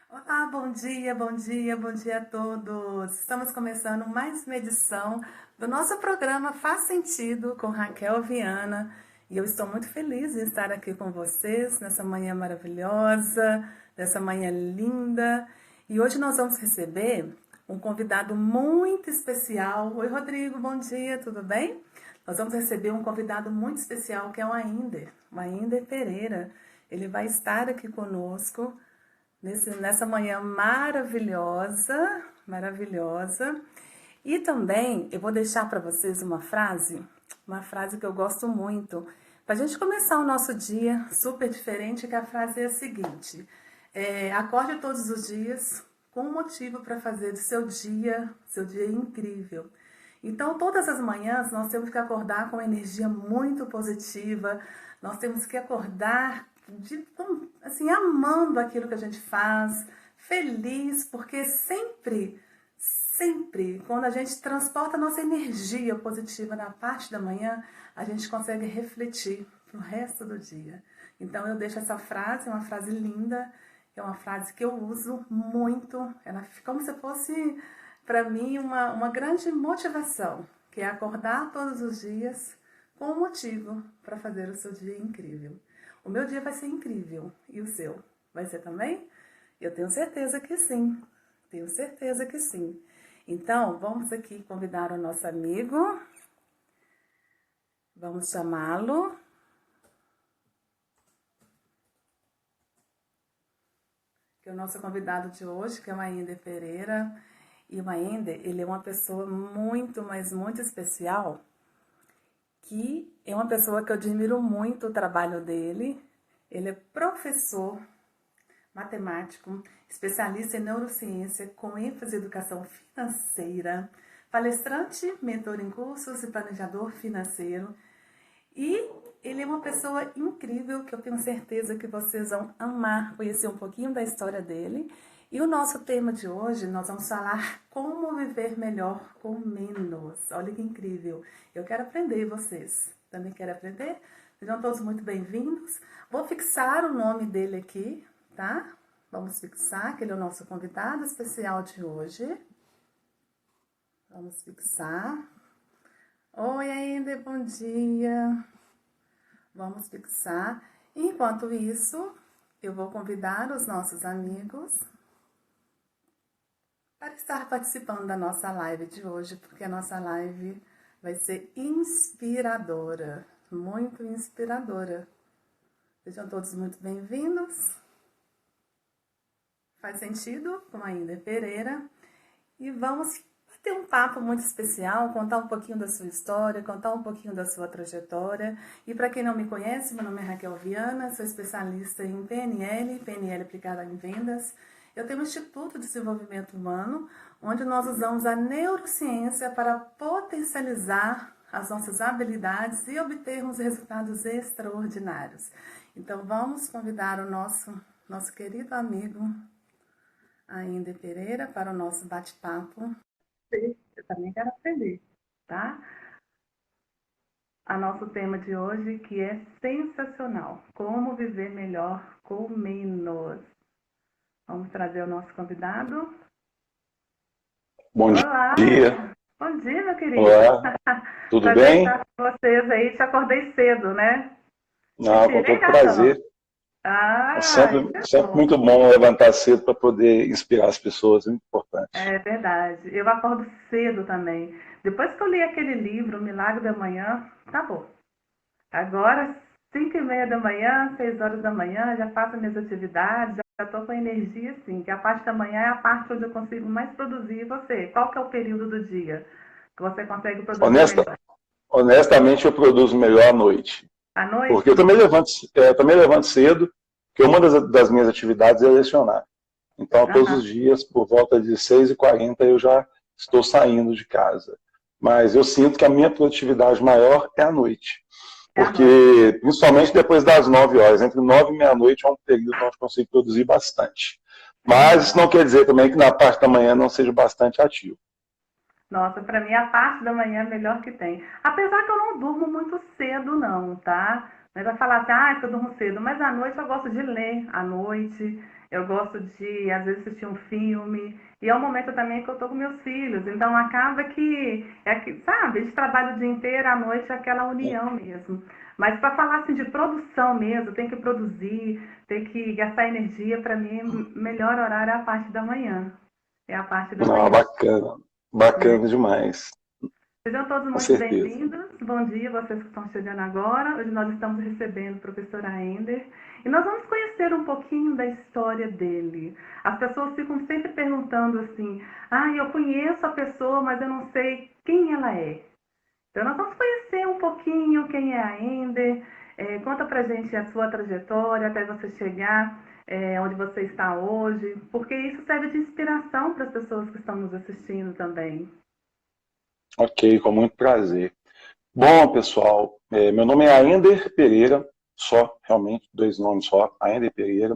Olá, bom dia, bom dia, bom dia a todos. Estamos começando mais uma edição do nosso programa Faz Sentido com Raquel Viana e eu estou muito feliz em estar aqui com vocês nessa manhã maravilhosa, nessa manhã linda. E hoje nós vamos receber um convidado muito especial. Oi, Rodrigo, bom dia, tudo bem? Nós vamos receber um convidado muito especial que é o Ainder Pereira. Ele vai estar aqui conosco nessa manhã maravilhosa, maravilhosa. E também eu vou deixar para vocês uma frase que eu gosto muito, para a gente começar o nosso dia super diferente, que a frase é a seguinte: acorde todos os dias com um motivo para fazer do seu dia incrível. Então, todas as manhãs nós temos que acordar com energia muito positiva, nós temos que acordar assim, amando aquilo que a gente faz, feliz, porque sempre, quando a gente transporta a nossa energia positiva na parte da manhã, a gente consegue refletir pro resto do dia. Então eu deixo essa frase, uma frase linda, é uma frase que eu uso muito, ela fica como se fosse para mim uma grande motivação, que é acordar todos os dias com um motivo para fazer o seu dia incrível. O meu dia vai ser incrível. E o seu? Vai ser também? Eu tenho certeza que sim. Tenho certeza que sim. Então, vamos aqui convidar o nosso amigo. Vamos chamá-lo. Que é o nosso convidado de hoje, que é o Ainder Pereira. E o Ainder, ele é uma pessoa muito, mas muito especial, que é uma pessoa que eu admiro muito o trabalho dele. Ele é professor, matemático, especialista em neurociência com ênfase em educação financeira, palestrante, mentor em cursos e planejador financeiro. E ele é uma pessoa incrível que eu tenho certeza que vocês vão amar conhecer um pouquinho da história dele. E o nosso tema de hoje, nós vamos falar como viver melhor com menos. Olha que incrível. Eu quero aprender, vocês também querem aprender? Sejam todos muito bem-vindos. Vou fixar o nome dele aqui, tá? Vamos fixar, que ele é o nosso convidado especial de hoje. Vamos fixar. Oi, ainda, bom dia. Vamos fixar. Enquanto isso, eu vou convidar os nossos amigos para estar participando da nossa live de hoje, porque a nossa live vai ser inspiradora, muito inspiradora. Sejam todos muito bem-vindos. Faz sentido, com a Ainder Pereira. E vamos ter um papo muito especial, contar um pouquinho da sua história, contar um pouquinho da sua trajetória. E para quem não me conhece, meu nome é Raquel Viana, sou especialista em PNL aplicada em vendas. Eu tenho um Instituto de Desenvolvimento Humano, onde nós usamos a neurociência para potencializar as nossas habilidades e obtermos resultados extraordinários. Então vamos convidar o nosso querido amigo Ainder Pereira para o nosso bate-papo. Eu também quero aprender, tá? A nosso tema de hoje, que é sensacional. Como viver melhor com menos. Vamos trazer o nosso convidado. Bom Olá! dia. Bom dia, meu querido. Olá, tudo Prazer bem? estar com vocês aí. Te acordei cedo, né? Te Não, com tirei, todo gatão? prazer. É Ah, sempre, isso é sempre bom. muito bom levantar cedo para poder inspirar as pessoas, é muito importante. É verdade. Eu acordo cedo também. Depois que eu li aquele livro, O Milagre da Manhã, tá bom. Agora, 5h30 da manhã, 6 horas da manhã, já faço minhas atividades, já estou com energia, sim. Que a parte da manhã é a parte onde eu consigo mais produzir. E você? Qual que é o período do dia que você consegue produzir Honesta, melhor? honestamente, eu produzo melhor à noite, À porque eu noite? também levanto cedo, que uma das minhas atividades é lecionar. Então, todos Aham. os dias, por volta de 6h40, eu já estou saindo de casa. Mas eu sinto que a minha produtividade maior é à noite. É à noite. Porque, principalmente depois das 9 horas, entre 9 e meia-noite é um período onde eu consigo produzir bastante. É Mas isso verdade. não quer dizer também que na parte da manhã não seja bastante ativo. Nossa, para mim a parte da manhã é a melhor que tem. Apesar que eu não durmo muito cedo, não, tá? Mas vai falar assim, ah, que eu durmo cedo. Mas à noite eu gosto de ler à noite. eu gosto de, às vezes, assistir um filme, e é um momento também que eu tô com meus filhos, então acaba sabe, a gente trabalha o dia inteiro, à noite é aquela união mesmo. Mas para falar assim de produção mesmo, tem que produzir, tem que gastar energia, para mim, o melhor horário é a parte da manhã. É a parte da Não, manhã. bacana. Bacana demais. Sejam todos Com muito certeza. bem-vindos. Bom dia, vocês que estão chegando agora. Hoje nós estamos recebendo a professora Ender e nós vamos conhecer um pouquinho da história dele. As pessoas ficam sempre perguntando assim: eu conheço a pessoa, mas eu não sei quem ela é. Então nós vamos conhecer um pouquinho quem é a Ender. Conta pra gente a sua trajetória até você chegar onde você está hoje, porque isso serve de inspiração para as pessoas que estão nos assistindo também. Ok, com muito prazer. Bom, pessoal, meu nome é Aender Pereira, só, realmente, 2 nomes só, Aender Pereira.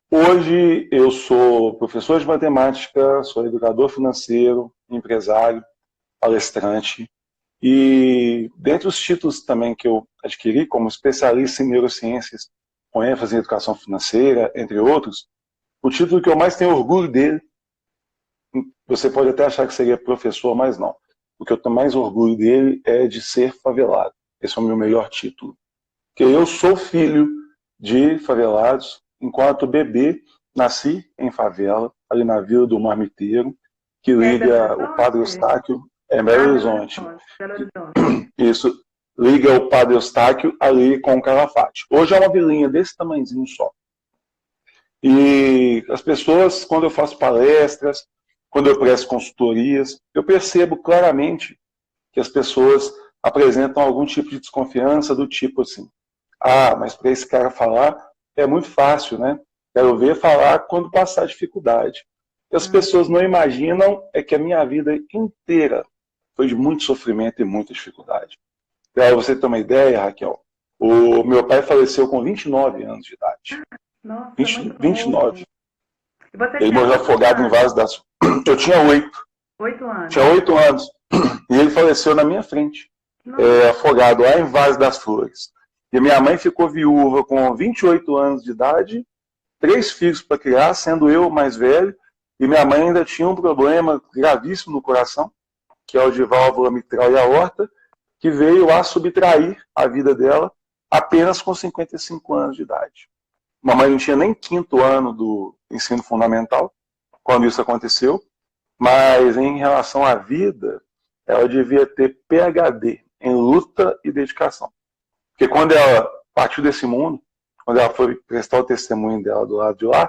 Hoje eu sou professor de matemática, sou educador financeiro, empresário, palestrante. E dentre os títulos também que eu adquiri como especialista em neurociências, com ênfase em educação financeira, entre outros, o título que eu mais tenho orgulho dele, você pode até achar que seria professor, mas não. O que eu tenho mais orgulho dele é de ser favelado. Esse é o meu melhor título. Porque eu sou filho de favelados, enquanto bebê nasci em favela, ali na Vila do Marmiteiro, que É Belo liga o Padre Horizonte? Eustáquio, Belo Belo Horizonte. Horizonte, Belo Horizonte. Isso, liga o Padre Eustáquio ali com o Calafate. Hoje é uma vilinha desse tamanhozinho só. E as pessoas, quando eu faço palestras, quando eu presto consultorias, eu percebo claramente que as pessoas apresentam algum tipo de desconfiança do tipo assim, mas para esse cara falar é muito fácil, né? Quero ver falar quando passar dificuldade. O que as pessoas não imaginam é que a minha vida inteira foi de muito sofrimento e muita dificuldade. Para você ter uma ideia, Raquel, o meu pai faleceu com 29 anos de idade. Nossa, 20, muito novo. 29. E você Ele tinha morreu quantos afogado em anos? vaso das... Eu tinha 8. 8 Tinha anos. 8 anos. E ele faleceu na minha frente, Nossa, afogado lá em Vaz das Flores. E minha mãe ficou viúva com 28 anos de idade, 3 filhos para criar, sendo eu o mais velho, e minha mãe ainda tinha um problema gravíssimo no coração, que é o de válvula mitral e aorta, que veio a subtrair a vida dela apenas com 55 anos de idade. Mamãe não tinha nem 5º ano do ensino fundamental, quando isso aconteceu, mas em relação à vida, ela devia ter PhD em luta e dedicação. Porque quando ela partiu desse mundo, quando ela foi prestar o testemunho dela do lado de lá,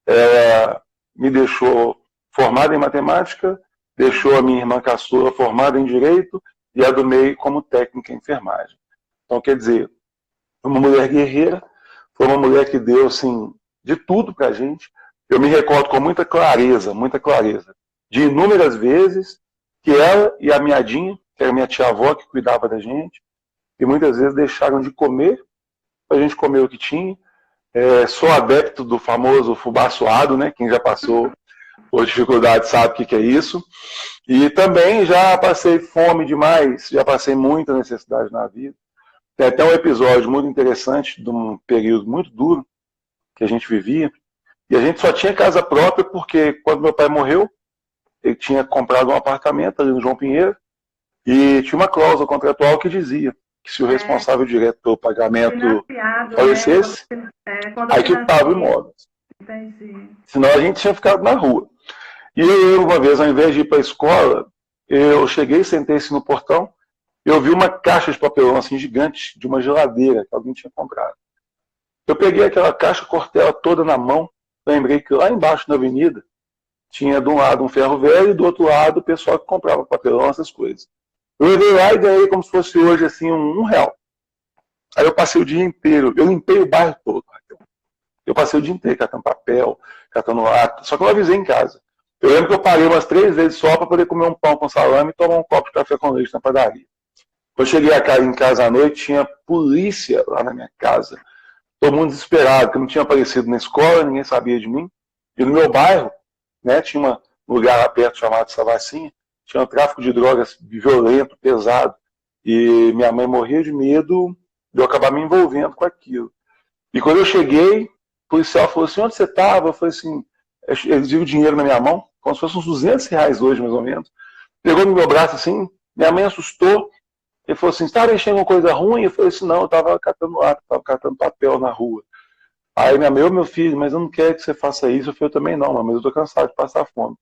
ela me deixou formada em matemática, deixou a minha irmã caçula formada em direito e a do meio como técnica em enfermagem. Então, quer dizer, uma mulher guerreira, foi uma mulher que deu assim, de tudo pra gente. Eu me recordo com muita clareza, de inúmeras vezes que ela e a minha Dinha, que era minha tia-avó que cuidava da gente, e muitas vezes deixaram de comer para a gente comer o que tinha. Sou adepto do famoso fubá suado, né? Quem já passou por dificuldade sabe o que é isso. E também já passei fome demais, já passei muita necessidade na vida. Tem até um episódio muito interessante de um período muito duro que a gente vivia. E a gente só tinha casa própria porque quando meu pai morreu, ele tinha comprado um apartamento ali no João Pinheiro e tinha uma cláusula contratual que dizia que se o responsável direto pelo pagamento falecesse, aí quitava o imóvel. Entendi. Senão a gente tinha ficado na rua. E eu, uma vez, ao invés de ir para a escola, eu cheguei, sentei-se no portão, eu vi uma caixa de papelão assim gigante de uma geladeira que alguém tinha comprado. Eu peguei aquela caixa, cortei ela toda na mão, lembrei que lá embaixo na avenida tinha de um lado um ferro velho e do outro lado o pessoal que comprava papelão, essas coisas. Eu levei lá e ganhei como se fosse hoje assim R$1. Aí eu passei o dia inteiro, eu limpei o bairro todo. Eu passei o dia inteiro catando papel, catando ato, só que eu avisei em casa. Eu lembro que eu parei umas 3 vezes só para poder comer um pão com salame e tomar um copo de café com leite na padaria. Quando eu cheguei em casa à noite, tinha polícia lá na minha casa. Todo mundo desesperado, que eu não tinha aparecido na escola, ninguém sabia de mim. E no meu bairro, né, tinha um lugar lá perto chamado Savacinha, tinha um tráfico de drogas violento, pesado. E minha mãe morria de medo de eu acabar me envolvendo com aquilo. E quando eu cheguei, policial falou assim, onde você estava? Eu falei assim, ele viu o dinheiro na minha mão, como se fosse uns R$ 200 hoje, mais ou menos. Pegou no meu braço assim, minha mãe assustou. Ele falou assim, você estava mexendo com coisa ruim? Eu falei assim, não, eu estava catando água, estava catando papel na rua. Aí minha mãe, ô meu filho, mas eu não quero que você faça isso. Eu falei, eu também não, mas eu estou cansado de passar fome.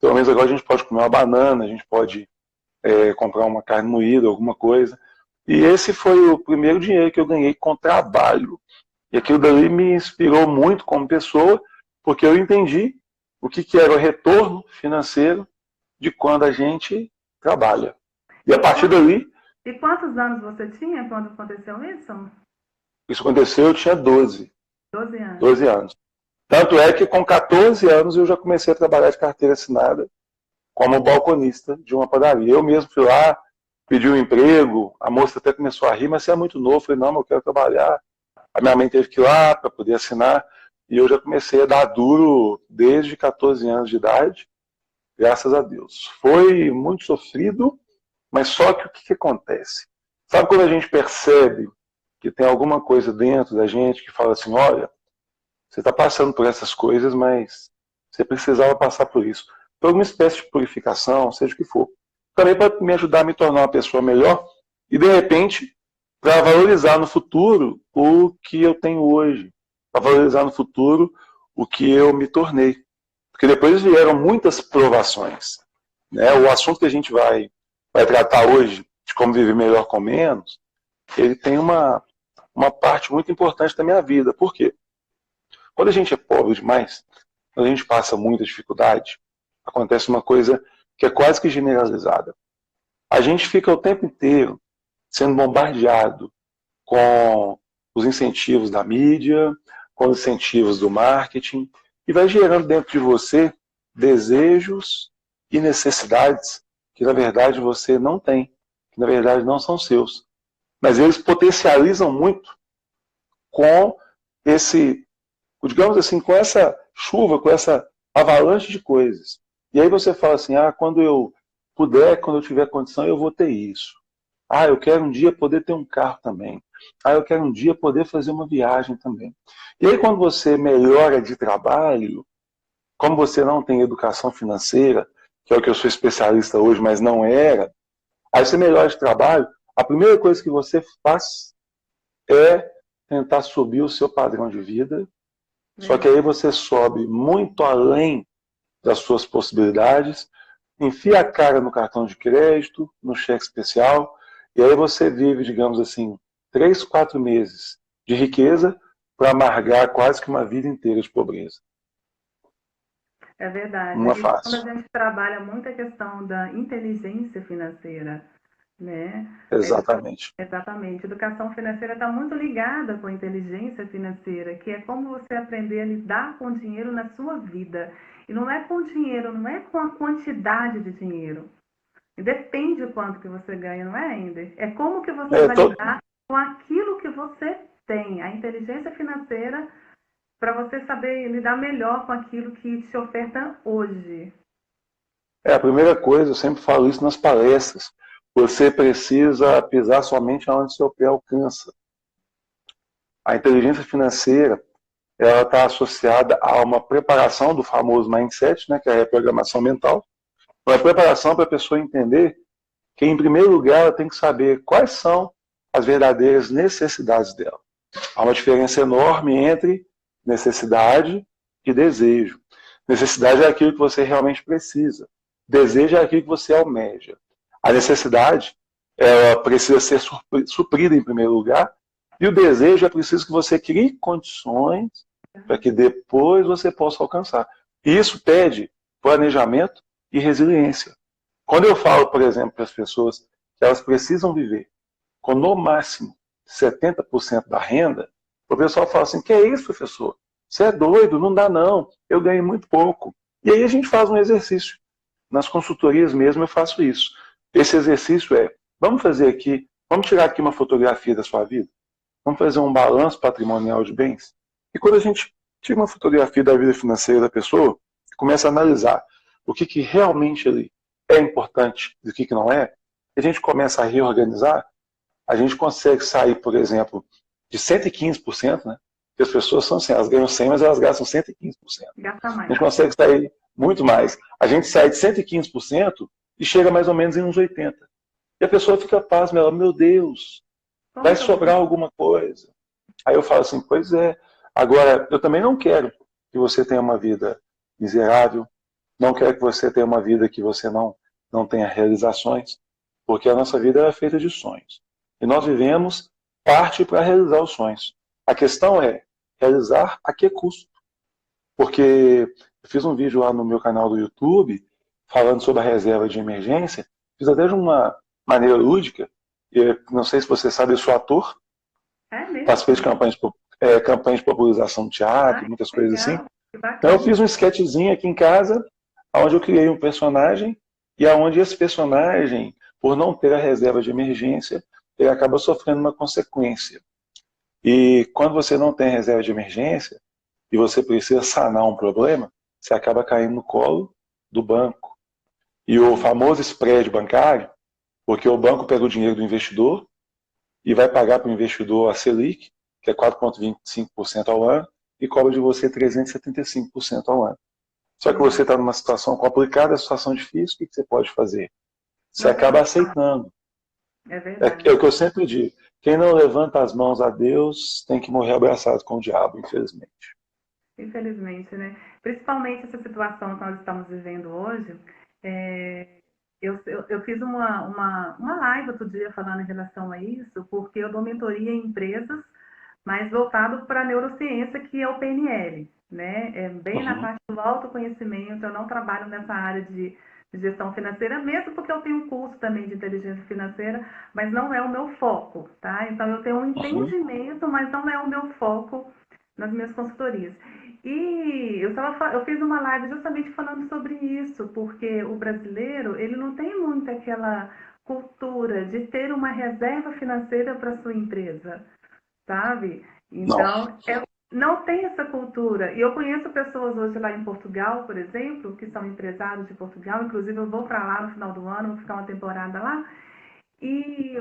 Pelo menos agora a gente pode comer uma banana, a gente pode comprar uma carne moída, alguma coisa. E esse foi o primeiro dinheiro que eu ganhei com trabalho. E aquilo dali me inspirou muito como pessoa, porque eu entendi o que era o retorno financeiro de quando a gente trabalha. E a partir dali... E quantos anos você tinha quando aconteceu isso? Isso aconteceu, eu tinha 12. 12 anos. 12 anos. Tanto é que com 14 anos eu já comecei a trabalhar de carteira assinada como balconista de uma padaria. Eu mesmo fui lá, pedi um emprego, a moça até começou a rir, mas você é muito novo. Eu falei, não, eu quero trabalhar. A minha mãe teve que ir lá para poder assinar. E eu já comecei a dar duro desde 14 anos de idade, graças a Deus. Foi muito sofrido, mas só que o que acontece? Sabe quando a gente percebe que tem alguma coisa dentro da gente que fala assim, olha, você está passando por essas coisas, mas você precisava passar por isso. Por alguma espécie de purificação, seja o que for. Também para me ajudar a me tornar uma pessoa melhor e, de repente, para valorizar no futuro o que eu tenho hoje. Para valorizar no futuro o que eu me tornei. Porque depois vieram muitas provações. Né? O assunto que a gente vai tratar hoje, de como viver melhor com menos, ele tem uma parte muito importante da minha vida. Por quê? Quando a gente é pobre demais, quando a gente passa muita dificuldade, acontece uma coisa que é quase que generalizada. A gente fica o tempo inteiro sendo bombardeado com os incentivos da mídia, com os incentivos do marketing, e vai gerando dentro de você desejos e necessidades que, na verdade, você não tem, que, na verdade, não são seus. Mas eles potencializam muito com esse, digamos assim, com essa chuva, com essa avalanche de coisas. E aí você fala assim, quando eu puder, quando eu tiver condição, eu vou ter isso. Eu quero um dia poder ter um carro também. Eu quero um dia poder fazer uma viagem também. E aí quando você melhora de trabalho, como você não tem educação financeira, que é o que eu sou especialista hoje, mas não era, aí você melhora de trabalho, a primeira coisa que você faz é tentar subir o seu padrão de vida. Só que aí você sobe muito além das suas possibilidades, enfia a cara no cartão de crédito, no cheque especial, e aí você vive, digamos assim, 3, 4 meses de riqueza para amargar quase que uma vida inteira de pobreza. É verdade. Não é E fácil. quando a gente trabalha muito a questão da inteligência financeira, né? Exatamente. Exatamente. Educação financeira está muito ligada com a inteligência financeira, que é como você aprender a lidar com o dinheiro na sua vida. E não é com o dinheiro, não é com a quantidade de dinheiro. E depende do quanto que você ganha, não é, Ender? É como que você vai lidar com aquilo que você tem. A inteligência financeira para você saber lidar melhor com aquilo que te oferta hoje. A primeira coisa, eu sempre falo isso nas palestras, você precisa pisar somente onde seu pé alcança. A inteligência financeira, ela está associada a uma preparação do famoso mindset, né, que é a reprogramação mental, uma preparação para a pessoa entender que, em primeiro lugar, ela tem que saber quais são as verdadeiras necessidades dela. Há uma diferença enorme entre necessidade e desejo. Necessidade é aquilo que você realmente precisa. Desejo é aquilo que você almeja. A necessidade, ela precisa ser suprida em primeiro lugar, e o desejo é preciso que você crie condições para que depois você possa alcançar. E isso pede planejamento e resiliência. Quando eu falo, por exemplo, para as pessoas que elas precisam viver com no máximo 70% da renda, o pessoal fala assim, que é isso, professor? Você é doido, não dá não, eu ganho muito pouco. E aí a gente faz um exercício. Nas consultorias mesmo eu faço isso. Esse exercício vamos fazer aqui, vamos tirar aqui uma fotografia da sua vida, vamos fazer um balanço patrimonial de bens. E quando a gente tira uma fotografia da vida financeira da pessoa, começa a analisar o que realmente ali é importante e o que não é, a gente começa a reorganizar, a gente consegue sair, por exemplo, de 115%, né? Porque as pessoas são assim, elas ganham 100, mas elas gastam 115%. Gasta mais. A gente consegue sair muito mais. A gente sai de 115% e chega mais ou menos em uns 80%. E a pessoa fica pasma, ela, meu Deus, vai sobrar alguma coisa. Aí eu falo assim, pois é. Agora, eu também não quero que você tenha uma vida miserável, não quero que você tenha uma vida que você não tenha realizações, porque a nossa vida é feita de sonhos. E nós vivemos parte para realizar os sonhos. A questão é realizar a que custo? Porque eu fiz um vídeo lá no meu canal do YouTube falando sobre a reserva de emergência, fiz até de uma maneira lúdica. Eu não sei se você sabe, eu sou ator, participei de campanhas de popularização do teatro, muitas coisas assim. Então eu fiz um sketchzinho aqui em casa, onde eu criei um personagem, e aonde esse personagem, por não ter a reserva de emergência, ele acaba sofrendo uma consequência. E quando você não tem reserva de emergência, e você precisa sanar um problema, você acaba caindo no colo do banco. E o famoso spread bancário, porque o banco pega o dinheiro do investidor e vai pagar para o investidor a Selic, que é 4,25% ao ano, e cobra de você 375% ao ano. Só que você está numa situação complicada, situação difícil, o que você pode fazer? Você acaba aceitando. É verdade. É o que eu sempre digo. Quem não levanta as mãos a Deus tem que morrer abraçado com o diabo, infelizmente. Infelizmente, né? Principalmente essa situação que nós estamos vivendo hoje. Eu fiz uma live outro dia falando em relação a isso, porque eu dou mentoria em empresas, mas voltado para a neurociência, que é o PNL, né? É bem na parte do autoconhecimento. Eu não trabalho nessa área de gestão financeira, mesmo porque eu tenho um curso também de inteligência financeira, mas não é o meu foco, tá? Então eu tenho um entendimento, mas não é o meu foco nas minhas consultorias. E eu fiz uma live justamente falando sobre isso, porque o brasileiro, ele não tem muito aquela cultura de ter uma reserva financeira para sua empresa, sabe? Então, não tem essa cultura. E eu conheço pessoas hoje lá em Portugal, por exemplo, que são empresários de Portugal, inclusive eu vou para lá no final do ano, vou ficar uma temporada lá, e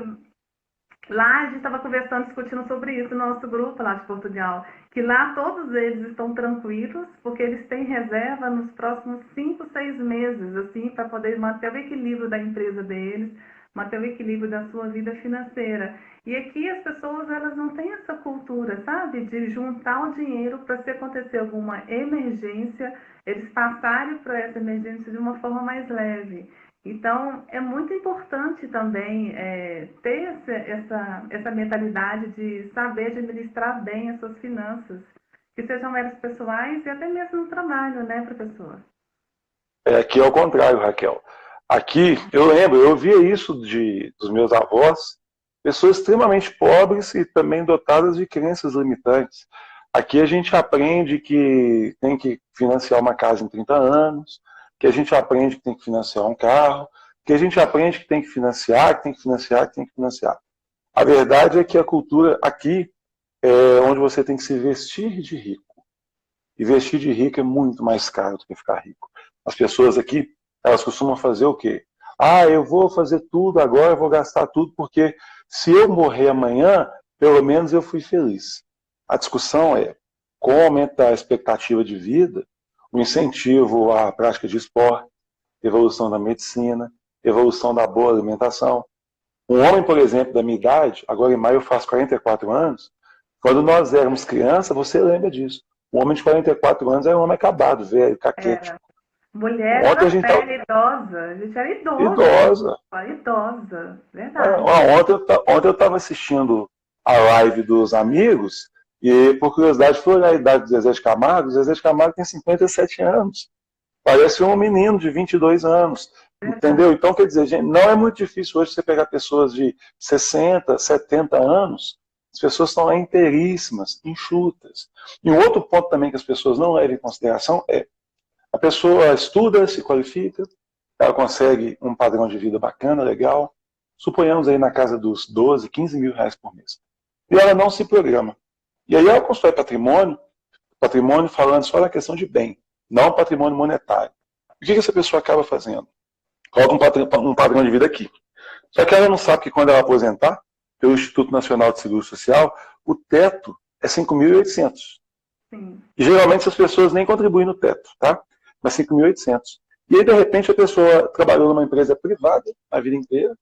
lá a gente estava conversando, discutindo sobre isso no nosso grupo lá de Portugal, que lá todos eles estão tranquilos, porque eles têm reserva nos próximos 5, 6 meses, assim, para poder manter o equilíbrio da empresa deles, manter o equilíbrio da sua vida financeira. E aqui as pessoas, elas não têm essa cultura, sabe, de juntar o dinheiro para se acontecer alguma emergência, eles passarem por essa emergência de uma forma mais leve. Então, é muito importante também ter essa mentalidade de saber administrar bem as suas finanças, que sejam elas pessoais e até mesmo no trabalho, né, professor? Aqui é o contrário, Raquel. Aqui, eu lembro, eu ouvia isso dos meus avós, pessoas extremamente pobres e também dotadas de crenças limitantes. Aqui a gente aprende que tem que financiar uma casa em 30 anos, que a gente aprende que tem que financiar um carro, que a gente aprende que tem que financiar, que tem que financiar, que tem que financiar. A verdade é que a cultura aqui é onde você tem que se vestir de rico. E vestir de rico é muito mais caro do que ficar rico. As pessoas aqui, elas costumam fazer o quê? Eu vou fazer tudo agora, eu vou gastar tudo, porque se eu morrer amanhã, pelo menos eu fui feliz. A discussão é como aumentar a expectativa de vida, o incentivo à prática de esporte, evolução da medicina, evolução da boa alimentação. Um homem, por exemplo, da minha idade, agora em maio eu faço 44 anos, quando nós éramos crianças, você lembra disso. Um homem de 44 anos era um homem acabado, velho, caquético. Mulher era idosa, a gente era idosa. Idosa, verdade. Ontem eu estava assistindo a live dos amigos, e por curiosidade fui olhar a idade do Zezé de Camargo. O Zezé de Camargo tem 57 anos. Parece um menino de 22 anos. Entendeu? Então, quer dizer, gente, não é muito difícil hoje você pegar pessoas de 60, 70 anos, as pessoas estão lá inteiríssimas, enxutas. E um outro ponto também que as pessoas não levam em consideração é a pessoa estuda, se qualifica, ela consegue um padrão de vida bacana, legal, suponhamos aí na casa dos 12, 15 mil reais por mês. E ela não se programa. E aí ela constrói patrimônio falando só da questão de bem, não patrimônio monetário. O que essa pessoa acaba fazendo? Coloca um padrão de vida aqui. Só que ela não sabe que quando ela aposentar, pelo Instituto Nacional de Seguro Social, o teto é 5.800. Sim. E geralmente essas pessoas nem contribuem no teto, tá? Mas 5.800. E aí, de repente, a pessoa trabalhou numa empresa privada a vida inteira,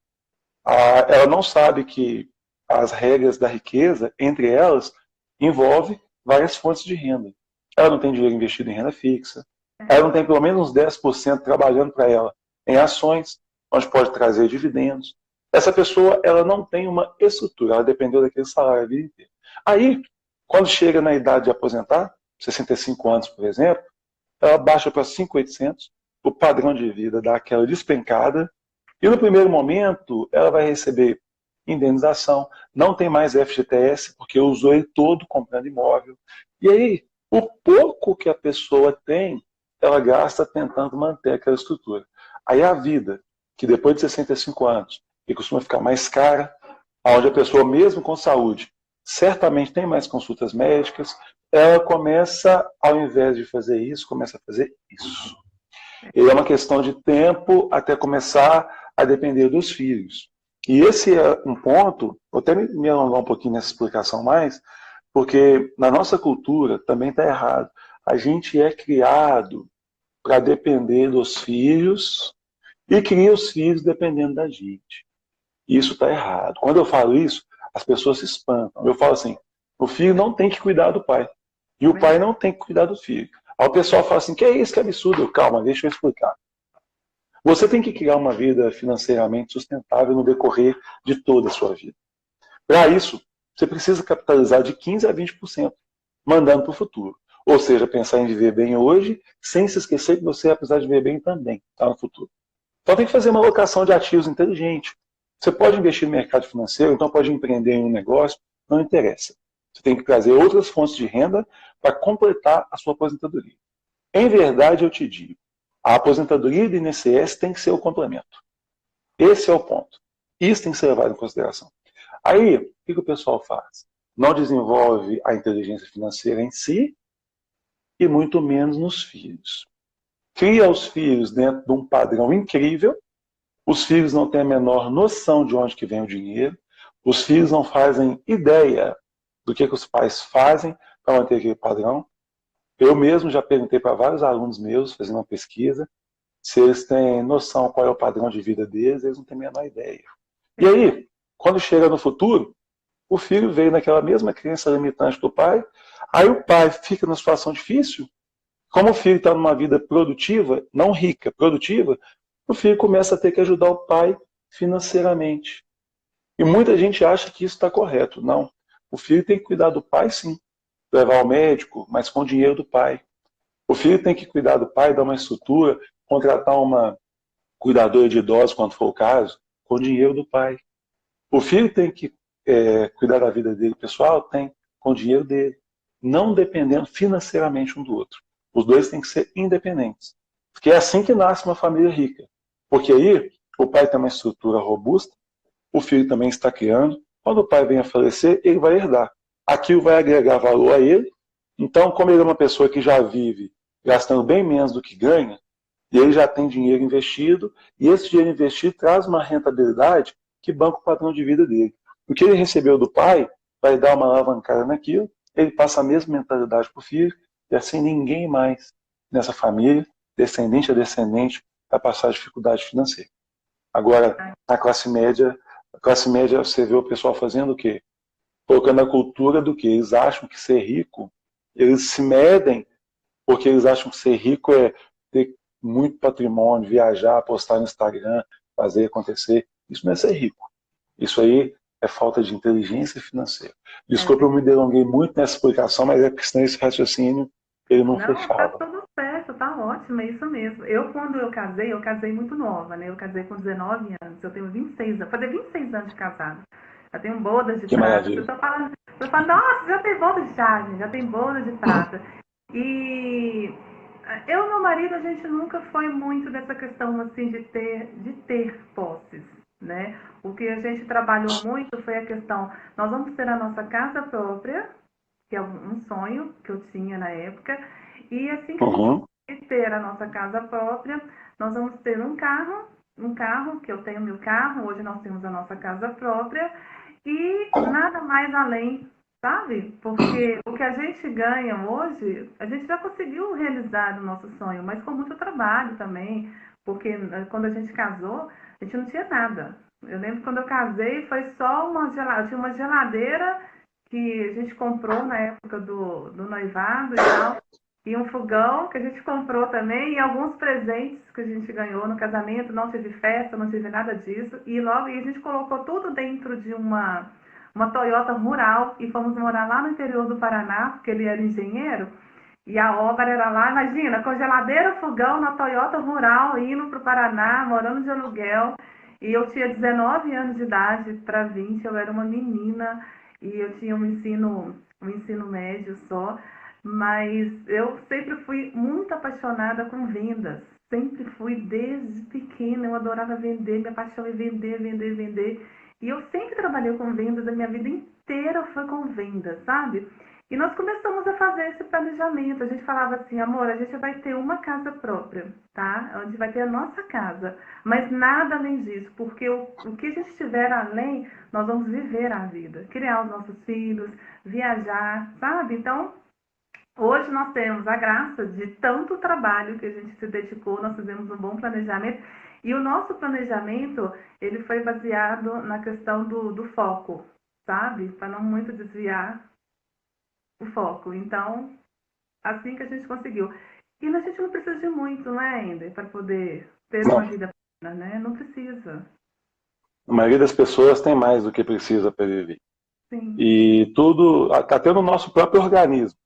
ela não sabe que as regras da riqueza, entre elas, envolve várias fontes de renda. Ela não tem dinheiro investido em renda fixa, ela não tem pelo menos uns 10% trabalhando para ela em ações, onde pode trazer dividendos. Essa pessoa, ela não tem uma estrutura, ela dependeu daquele salário a vida inteira. Aí, quando chega na idade de aposentar, 65 anos, por exemplo, ela baixa para 5.800, o padrão de vida dá aquela despencada, e no primeiro momento ela vai receber indenização, não tem mais FGTS, porque usou ele todo comprando imóvel. E aí, o pouco que a pessoa tem, ela gasta tentando manter aquela estrutura. Aí a vida, que depois de 65 anos, que costuma ficar mais cara, onde a pessoa, mesmo com saúde, certamente tem mais consultas médicas, ela começa, ao invés de fazer isso, começa a fazer isso. E é uma questão de tempo até começar a depender dos filhos. E esse é um ponto, vou até me alongar um pouquinho nessa explicação mais, porque na nossa cultura também está errado. A gente é criado para depender dos filhos e cria os filhos dependendo da gente. Isso está errado. Quando eu falo isso, as pessoas se espantam. Eu falo assim, o filho não tem que cuidar do pai. E o pai não tem que cuidar do filho. Aí o pessoal fala assim, que é isso, que absurdo. Calma, deixa eu explicar. Você tem que criar uma vida financeiramente sustentável no decorrer de toda a sua vida. Para isso, você precisa capitalizar de 15% a 20%, mandando para o futuro. Ou seja, pensar em viver bem hoje, sem se esquecer que você, apesar de viver bem, também está no futuro. Então tem que fazer uma alocação de ativos inteligente. Você pode investir no mercado financeiro, então pode empreender em um negócio, não interessa. Você tem que trazer outras fontes de renda para completar a sua aposentadoria. Em verdade, eu te digo, a aposentadoria do INSS tem que ser o complemento. Esse é o ponto. Isso tem que ser levado em consideração. Aí, o que o pessoal faz? Não desenvolve a inteligência financeira em si e muito menos nos filhos. Cria os filhos dentro de um padrão incrível. Os filhos não têm a menor noção de onde que vem o dinheiro. Os filhos não fazem ideia do que os pais fazem para manter aquele padrão. Eu mesmo já perguntei para vários alunos meus, fazendo uma pesquisa, se eles têm noção qual é o padrão de vida deles, eles não têm a menor ideia. E aí, quando chega no futuro, o filho veio naquela mesma crença limitante do pai, aí o pai fica numa situação difícil, como o filho está numa vida produtiva, não rica, produtiva, o filho começa a ter que ajudar o pai financeiramente. E muita gente acha que isso está correto. Não. O filho tem que cuidar do pai, sim. Levar ao médico, mas com o dinheiro do pai. O filho tem que cuidar do pai, dar uma estrutura, contratar uma cuidadora de idosos, quando for o caso, com o dinheiro do pai. O filho tem que cuidar da vida dele pessoal, tem, com o dinheiro dele. Não dependendo financeiramente um do outro. Os dois têm que ser independentes. Porque é assim que nasce uma família rica. Porque aí o pai tem uma estrutura robusta, o filho também está criando. Quando o pai vem a falecer, ele vai herdar. Aquilo vai agregar valor a ele. Então, como ele é uma pessoa que já vive gastando bem menos do que ganha, e ele já tem dinheiro investido, e esse dinheiro investido traz uma rentabilidade que banca o padrão de vida dele. O que ele recebeu do pai vai dar uma alavancada naquilo, ele passa a mesma mentalidade para o filho, e assim ninguém mais nessa família, descendente a descendente, vai passar dificuldade financeira. Agora, a classe média você vê o pessoal fazendo o quê? Colocando a cultura do quê? Eles acham que ser rico, eles se medem porque eles acham que ser rico é ter muito patrimônio, viajar, postar no Instagram, fazer acontecer. Isso não é ser rico. Isso aí é falta de inteligência financeira. Desculpa, eu me delonguei muito nessa explicação, mas é porque senão esse raciocínio ele não Não, tá fechava. tudo certo, tá ótimo, é isso mesmo. Quando eu casei muito nova, né? Eu casei com 19 anos, eu tenho 26 anos, fazer 26 anos de casado. Já tenho bodas de Que prata. maravilha. Você fala, nossa, já tem boda de charme, já tem boda de prata. E eu e meu marido, a gente nunca foi muito dessa questão, assim, de ter posses, né? O que a gente trabalhou muito foi a questão, nós vamos ter a nossa casa própria, que é um sonho que eu tinha na época, e assim que a gente Uhum. ter a nossa casa própria, nós vamos ter um carro, que eu tenho meu carro, hoje nós temos a nossa casa própria, e nada mais além. sabe? Porque o que a gente ganha hoje, a gente já conseguiu realizar o nosso sonho, mas com muito trabalho também, porque quando a gente casou, a gente não tinha nada. Eu lembro quando eu casei, foi só uma geladeira, tinha uma geladeira que a gente comprou na época do noivado e tal, e um fogão que a gente comprou também, e alguns presentes que a gente ganhou no casamento, não teve festa, não teve nada disso, e logo e a gente colocou tudo dentro de uma Toyota rural e fomos morar lá no interior do Paraná, porque ele era engenheiro, e a obra era lá, imagina, congeladeira, fogão na Toyota rural, indo para o Paraná, morando de aluguel, e eu tinha 19 anos de idade para 20, eu era uma menina, e eu tinha um ensino médio só, mas eu sempre fui muito apaixonada com vendas, sempre fui desde pequena, eu adorava vender, minha paixão é vender, vender, vender, e eu sempre trabalhei com vendas, a minha vida inteira foi com vendas, sabe? E nós começamos a fazer esse planejamento. A gente falava assim, amor, a gente vai ter uma casa própria, tá? A gente vai ter a nossa casa. Mas nada além disso, porque o que a gente tiver além, nós vamos viver a vida. Criar os nossos filhos, viajar, sabe? Então, hoje nós temos a graça de tanto trabalho que a gente se dedicou, nós fizemos um bom planejamento. E o nosso planejamento, ele foi baseado na questão do foco, sabe? Para não muito desviar o foco. Então, assim que a gente conseguiu. E a gente não precisa de muito, não é, ainda, para poder ter Não, uma vida plena, né? Não precisa. a maioria das pessoas tem mais do que precisa para viver. Sim, E tudo, até no nosso próprio organismo.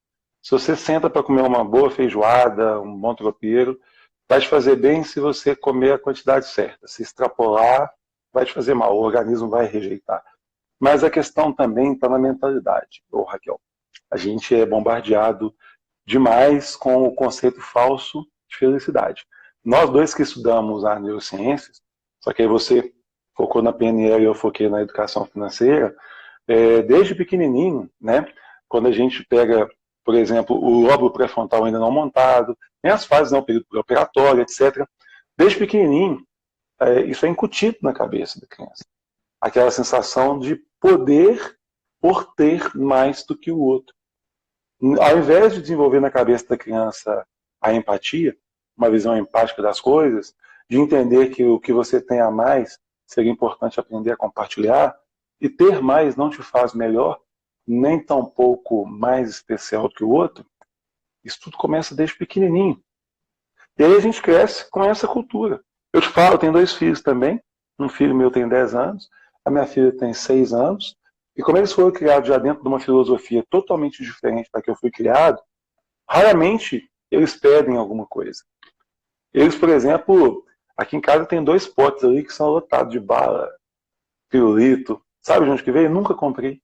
Se você senta para comer uma boa feijoada, um bom tropeiro, vai te fazer bem se você comer a quantidade certa. Se extrapolar, vai te fazer mal, o organismo vai rejeitar. Mas a questão também está na mentalidade, ô Raquel. A gente é bombardeado demais com o conceito falso de felicidade. Nós dois que estudamos as neurociências, só que aí você focou na PNL e eu foquei na educação financeira, desde pequenininho, né? Quando a gente pega, por exemplo, o lóbulo pré-frontal ainda não montado, nem as fases, não, período operatório, etc. Desde pequenininho, isso é incutido na cabeça da criança. Aquela sensação de poder por ter mais do que o outro. Ao invés de desenvolver na cabeça da criança a empatia, uma visão empática das coisas, de entender que o que você tem a mais seria importante aprender a compartilhar, e ter mais não te faz melhor, nem tampouco mais especial que o outro, isso tudo começa desde pequenininho. E aí a gente cresce com essa cultura. Eu te falo, eu tenho 2 filhos também, um filho meu tem 10 anos, a minha filha tem 6 anos, e como eles foram criados já dentro de uma filosofia totalmente diferente da que eu fui criado, raramente eles pedem alguma coisa. Eles, por exemplo, aqui em casa tem 2 potes ali que são lotados de bala, pirulito. Sabe de onde que veio? Nunca comprei.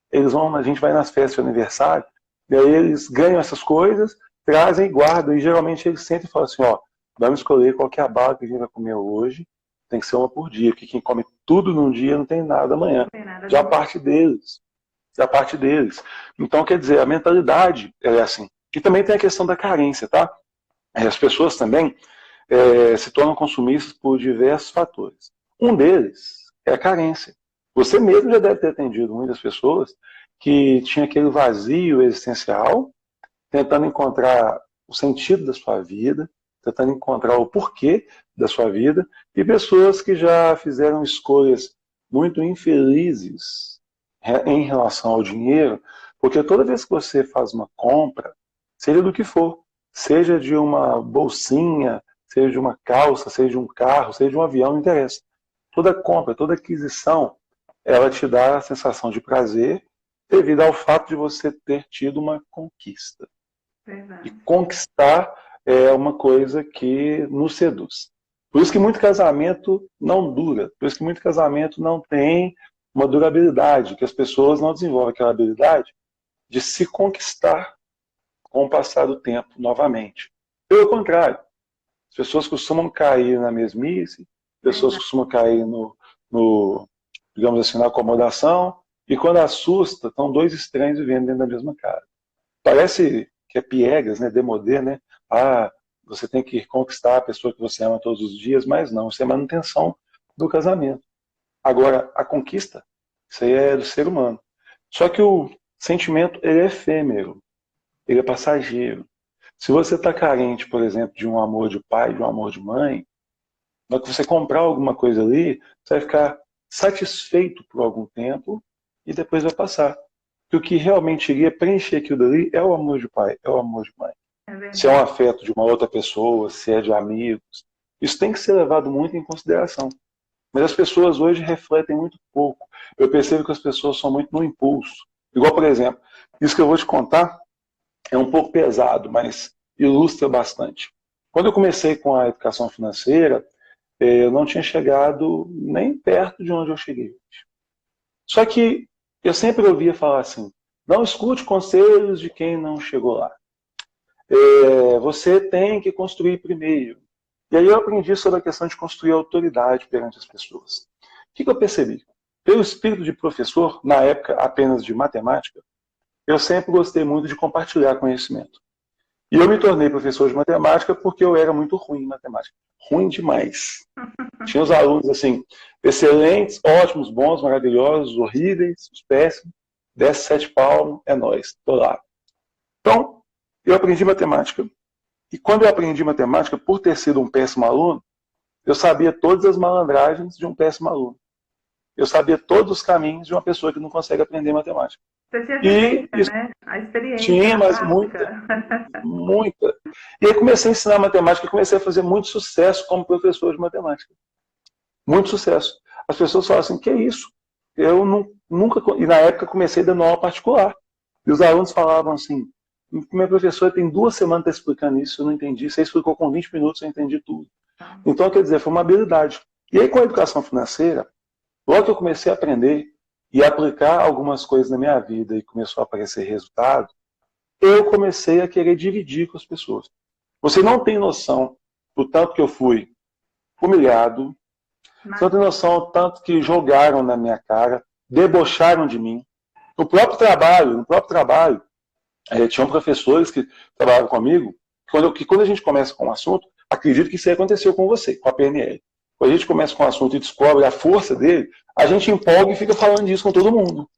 Eles vão, a gente vai nas festas de aniversário, e aí eles ganham essas coisas, trazem e guardam, e geralmente eles sentem e falam assim, ó, vamos escolher qual que é a bala que a gente vai comer hoje, tem que ser uma por dia, porque quem come tudo num dia não tem nada amanhã. não tem nada Já a de parte deles. Da parte deles. Então, quer dizer, a mentalidade é assim. E também tem a questão da carência, tá? As pessoas também se tornam consumistas por diversos fatores. Um deles é a carência. Você mesmo já deve ter atendido muitas pessoas que tinham aquele vazio existencial, tentando encontrar o sentido da sua vida, tentando encontrar o porquê da sua vida, e pessoas que já fizeram escolhas muito infelizes em relação ao dinheiro, porque toda vez que você faz uma compra, seja do que for, seja de uma bolsinha, seja de uma calça, seja de um carro, seja de um avião, não interessa. Toda compra, toda aquisição, ela te dá a sensação de prazer devido ao fato de você ter tido uma conquista. E verdade. conquistar é uma coisa que nos seduz. Por isso que muito casamento não dura, por isso que muito casamento não tem uma durabilidade, que as pessoas não desenvolvem aquela habilidade de se conquistar com o passar do tempo novamente. Pelo contrário, as pessoas costumam cair na mesmice, pessoas Verdade. costumam cair digamos assim, na acomodação, e quando assusta, estão 2 estranhos vivendo dentro da mesma casa. Parece que é piegas, né, demodê, né? Ah, você tem que conquistar a pessoa que você ama todos os dias, mas não, isso é manutenção do casamento. Agora, a conquista, isso aí é do ser humano. Só que Sentimento, ele é efêmero, ele é passageiro. Se você está carente, por exemplo, de um amor de pai, de um amor de mãe, na hora que você comprar alguma coisa ali, você vai ficar satisfeito por algum tempo e depois vai passar. Porque o que realmente iria preencher aquilo dali é o amor de pai, é o amor de mãe. Se é um afeto de uma outra pessoa, se é de amigos, isso tem que ser levado muito em consideração. Mas as pessoas hoje refletem muito pouco. Eu percebo que as pessoas são muito no impulso. Igual, por exemplo, isso que eu vou te contar é um pouco pesado, mas ilustra bastante. Quando eu comecei com a educação financeira, eu não tinha chegado nem perto de onde eu cheguei hoje. Só que eu sempre ouvia falar assim, não escute conselhos de quem não chegou lá. Você tem que construir primeiro. E aí eu aprendi sobre a questão de construir autoridade perante as pessoas. O que eu percebi? Pelo espírito de professor, na época apenas de matemática, eu sempre gostei muito de compartilhar conhecimento. E eu me tornei professor de matemática porque eu era muito ruim em matemática. Ruim demais. Tinha os alunos, assim, excelentes, ótimos, bons, maravilhosos, horríveis, os péssimos. 10, 7 palmos, é nóis, tô lá. Então, eu aprendi matemática. E quando eu aprendi matemática, por ter sido um péssimo aluno, eu sabia todas as malandragens de um péssimo aluno. Eu sabia todos os caminhos de uma pessoa que não consegue aprender matemática. Você tinha vivência, né? A experiência, tinha, mas prática. muita. E aí comecei a ensinar matemática e comecei a fazer muito sucesso como professor de matemática. Muito sucesso. As pessoas falam assim, que é isso? Eu nunca... E na época comecei dando aula particular. E os alunos falavam assim, minha professora tem 2 semanas que está explicando isso, eu não entendi. Você explicou com 20 minutos, eu entendi tudo. Então, quer dizer, foi uma habilidade. E aí com a educação financeira, logo que eu comecei a aprender e aplicar algumas coisas na minha vida e começou a aparecer resultado, eu comecei a querer dividir com as pessoas. Você não tem noção do tanto que eu fui humilhado, você não tem noção do tanto que jogaram na minha cara, debocharam de mim. No próprio trabalho, tinham professores que trabalhavam comigo, que quando a gente começa com um assunto, acredito que isso aí aconteceu com você, com a PNL. Quando a gente começa com um assunto e descobre a força dele, a gente empolga e fica falando disso com todo mundo.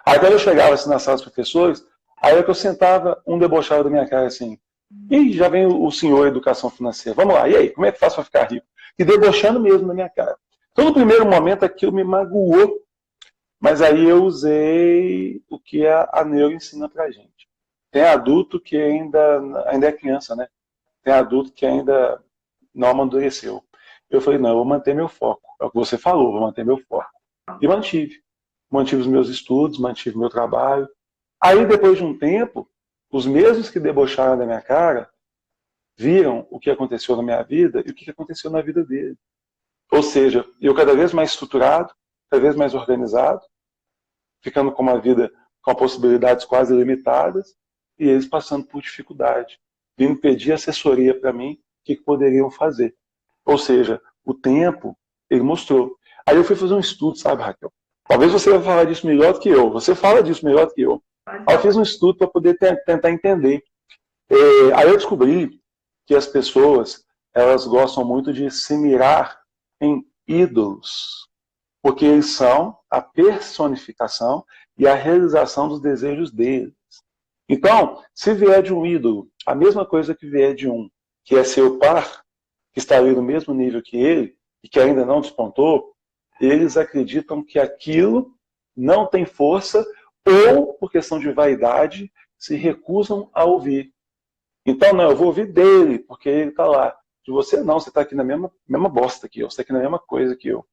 Aí quando eu chegava assim, na sala dos professores, aí é que eu sentava, um debochava da minha cara assim, e já vem o senhor educação financeira, vamos lá, e aí, como é que faz para ficar rico? E debochando mesmo na minha cara. Então no primeiro momento aquilo me magoou, mas aí eu usei o que a neuro ensina pra gente. Tem adulto que ainda é criança, né? Tem adulto que ainda não amadureceu. Eu falei, não, eu vou manter meu foco. É o que você falou, vou manter meu foco. E mantive. Mantive os meus estudos, mantive meu trabalho. Aí, depois de um tempo, os mesmos que debocharam da minha cara viram o que aconteceu na minha vida e o que aconteceu na vida dele. Ou seja, eu cada vez mais estruturado, cada vez mais organizado, ficando com uma vida com possibilidades quase ilimitadas, e eles passando por dificuldade, vindo pedir assessoria para mim, o que poderiam fazer. Ou seja, o tempo, ele mostrou. Aí eu fui fazer um estudo, sabe, Raquel? Talvez você vai falar disso melhor do que eu. Você fala disso melhor do que eu. Aí eu fiz um estudo para poder tentar entender. Aí eu descobri que as pessoas, elas gostam muito de se mirar em ídolos, porque eles são a personificação e a realização dos desejos deles. Então, se vier de um ídolo, a mesma coisa que vier de um que é seu par, que está ali no mesmo nível que ele, e que ainda não despontou, eles acreditam que aquilo não tem força, ou, por questão de vaidade, se recusam a ouvir. Então, não, eu vou ouvir dele, porque ele está lá. De você, não, você está aqui na mesma bosta que eu, você está aqui na mesma coisa que eu.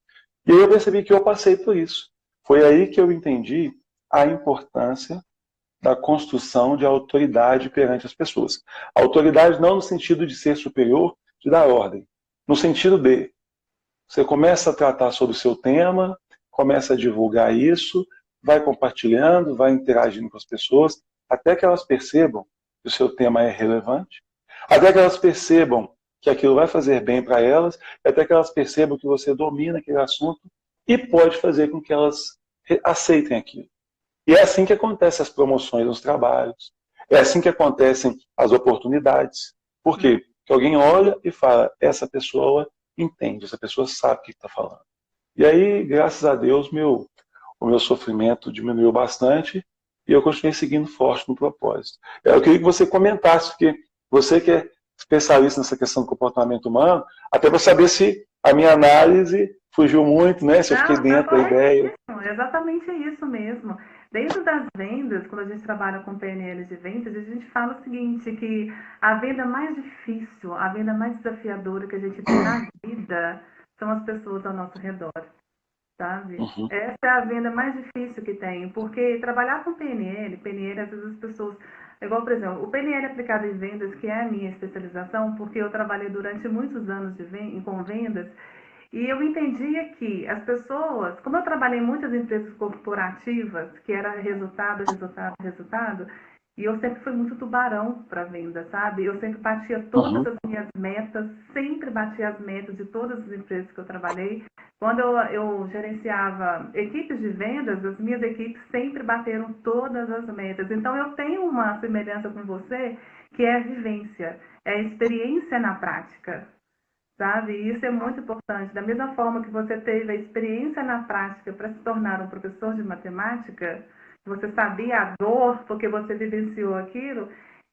E aí eu percebi que eu passei por isso. Foi aí que eu entendi a importância da construção de autoridade perante as pessoas. A autoridade não no sentido de ser superior, de dar ordem. No sentido de, você começa a tratar sobre o seu tema, começa a divulgar isso, vai compartilhando, vai interagindo com as pessoas, até que elas percebam que o seu tema é relevante, até que elas percebam que aquilo vai fazer bem para elas, até que elas percebam que você domina aquele assunto e pode fazer com que elas aceitem aquilo. E é assim que acontecem as promoções nos trabalhos, é assim que acontecem as oportunidades. Por quê? Porque alguém olha e fala, essa pessoa entende, essa pessoa sabe o que está falando. E aí, graças a Deus, o meu sofrimento diminuiu bastante e eu continuei seguindo forte no propósito. Eu queria que você comentasse, porque você que é especialista nessa questão do comportamento humano, até para saber se a minha análise fugiu muito, né? Se eu fiquei Não, tá dentro da ideia. corretíssimo. É exatamente isso mesmo. Dentro das vendas, quando a gente trabalha com PNL de vendas, a gente fala o seguinte, que a venda mais difícil, a venda mais desafiadora que a gente tem na vida são as pessoas ao nosso redor, sabe? Uhum, Essa é a venda mais difícil que tem, porque trabalhar com PNL, às vezes as pessoas, igual, por exemplo, o PNL aplicado em vendas, que é a minha especialização, porque eu trabalhei durante muitos anos com vendas, e eu entendia que as pessoas, como eu trabalhei em muitas empresas corporativas, que era resultado, resultado, resultado, e eu sempre fui muito tubarão para venda, sabe? Eu sempre batia todas uhum, as minhas metas, sempre batia as metas de todas as empresas que eu trabalhei. Quando eu gerenciava equipes de vendas, as minhas equipes sempre bateram todas as metas. Então eu tenho uma semelhança com você, que é a vivência, é a experiência na prática. Sabe? E isso é muito importante. Da mesma forma que você teve a experiência na prática para se tornar um professor de matemática, você sabia a dor porque você vivenciou aquilo,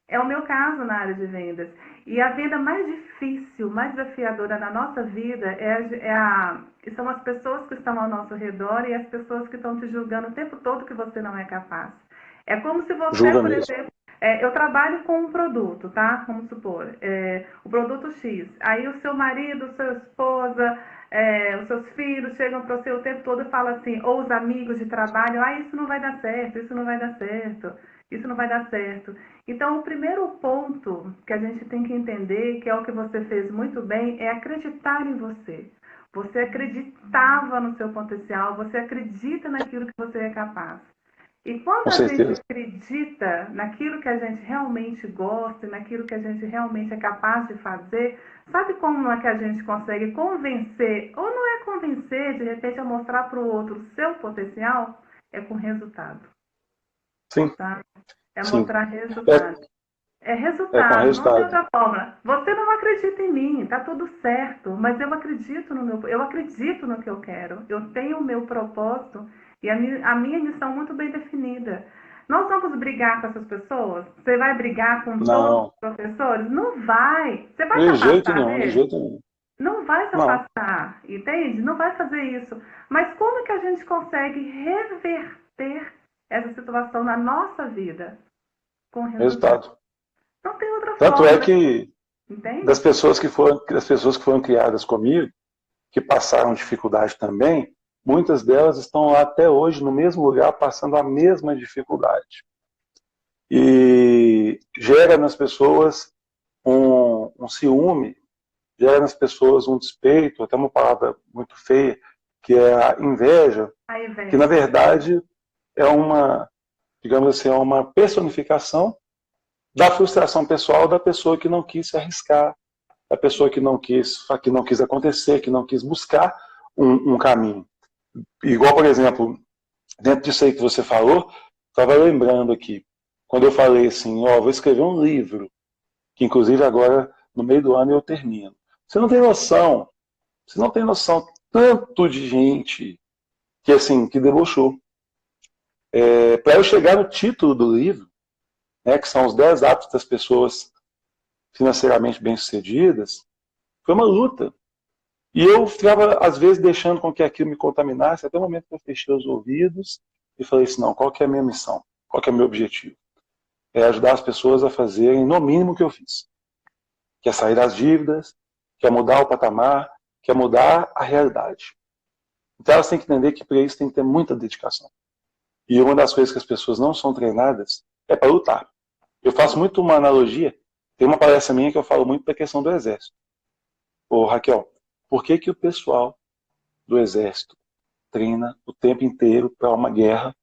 é o meu caso na área de vendas. E a venda mais difícil, mais desafiadora na nossa vida são as pessoas que estão ao nosso redor e as pessoas que estão te julgando o tempo todo que você não é capaz. É como se você, julga por mesmo. exemplo, eu trabalho com um produto, tá? Vamos supor, o produto X. Aí o seu marido, sua esposa, os seus filhos chegam para você o tempo todo e falam assim, ou os amigos de trabalho, isso não vai dar certo, isso não vai dar certo, isso não vai dar certo. Então, o primeiro ponto que a gente tem que entender, que é o que você fez muito bem, é acreditar em você. Você acreditava no seu potencial, você acredita naquilo que você é capaz. E quando Com a gente certeza. acredita naquilo que a gente realmente gosta, naquilo que a gente realmente é capaz de fazer, sabe como é que a gente consegue convencer, ou não é convencer, de repente é mostrar para o outro o seu potencial? É com resultado, Sim, tá? É sim. mostrar É, resultado. É é com resultado, não tem resultado. outra fórmula. Você não acredita em mim, tá tudo certo, mas eu acredito no que eu quero. Eu tenho o meu propósito e a minha missão muito bem definida. Nós vamos brigar com essas pessoas? Você vai brigar com todos os Não, professores? Não vai. Você vai se de jeito afastar nenhum, de deles? jeito nenhum. Não vai se Não, afastar, entende? Não vai fazer isso. Mas como que a gente consegue reverter essa situação na nossa vida? Com resultado. resultado. Não tem outra Tanto é fórmula, que entende? das pessoas que foram criadas comigo, que passaram dificuldade também, muitas delas estão lá até hoje no mesmo lugar, passando a mesma dificuldade. E gera nas pessoas um ciúme, gera nas pessoas um despeito, até uma palavra muito feia, que é a inveja, A que na inveja. verdade é uma, digamos assim, é uma personificação da frustração pessoal da pessoa que não quis se arriscar, da pessoa que não quis acontecer, que não quis buscar um caminho. Igual, por exemplo, dentro disso aí que você falou, estava lembrando aqui, quando eu falei assim, vou escrever um livro, que inclusive agora, no meio do ano, eu termino. Você não tem noção, você não tem noção tanto de gente que assim, que debochou. Para eu chegar no título do livro, né, que são os 10 hábitos das pessoas financeiramente bem-sucedidas, foi uma luta. E eu ficava, às vezes, deixando com que aquilo me contaminasse, até o momento que eu fechei os ouvidos e falei assim, não, qual que é a minha missão? Qual que é o meu objetivo? É ajudar as pessoas a fazerem, no mínimo, o que eu fiz. Que é sair das dívidas, que é mudar o patamar, que é mudar a realidade. Então elas têm que entender que para isso tem que ter muita dedicação. E uma das coisas que as pessoas não são treinadas é para lutar. Eu faço muito uma analogia, tem uma palestra minha que eu falo muito da questão do exército. Ô Raquel, por que o pessoal do exército treina o tempo inteiro para uma guerra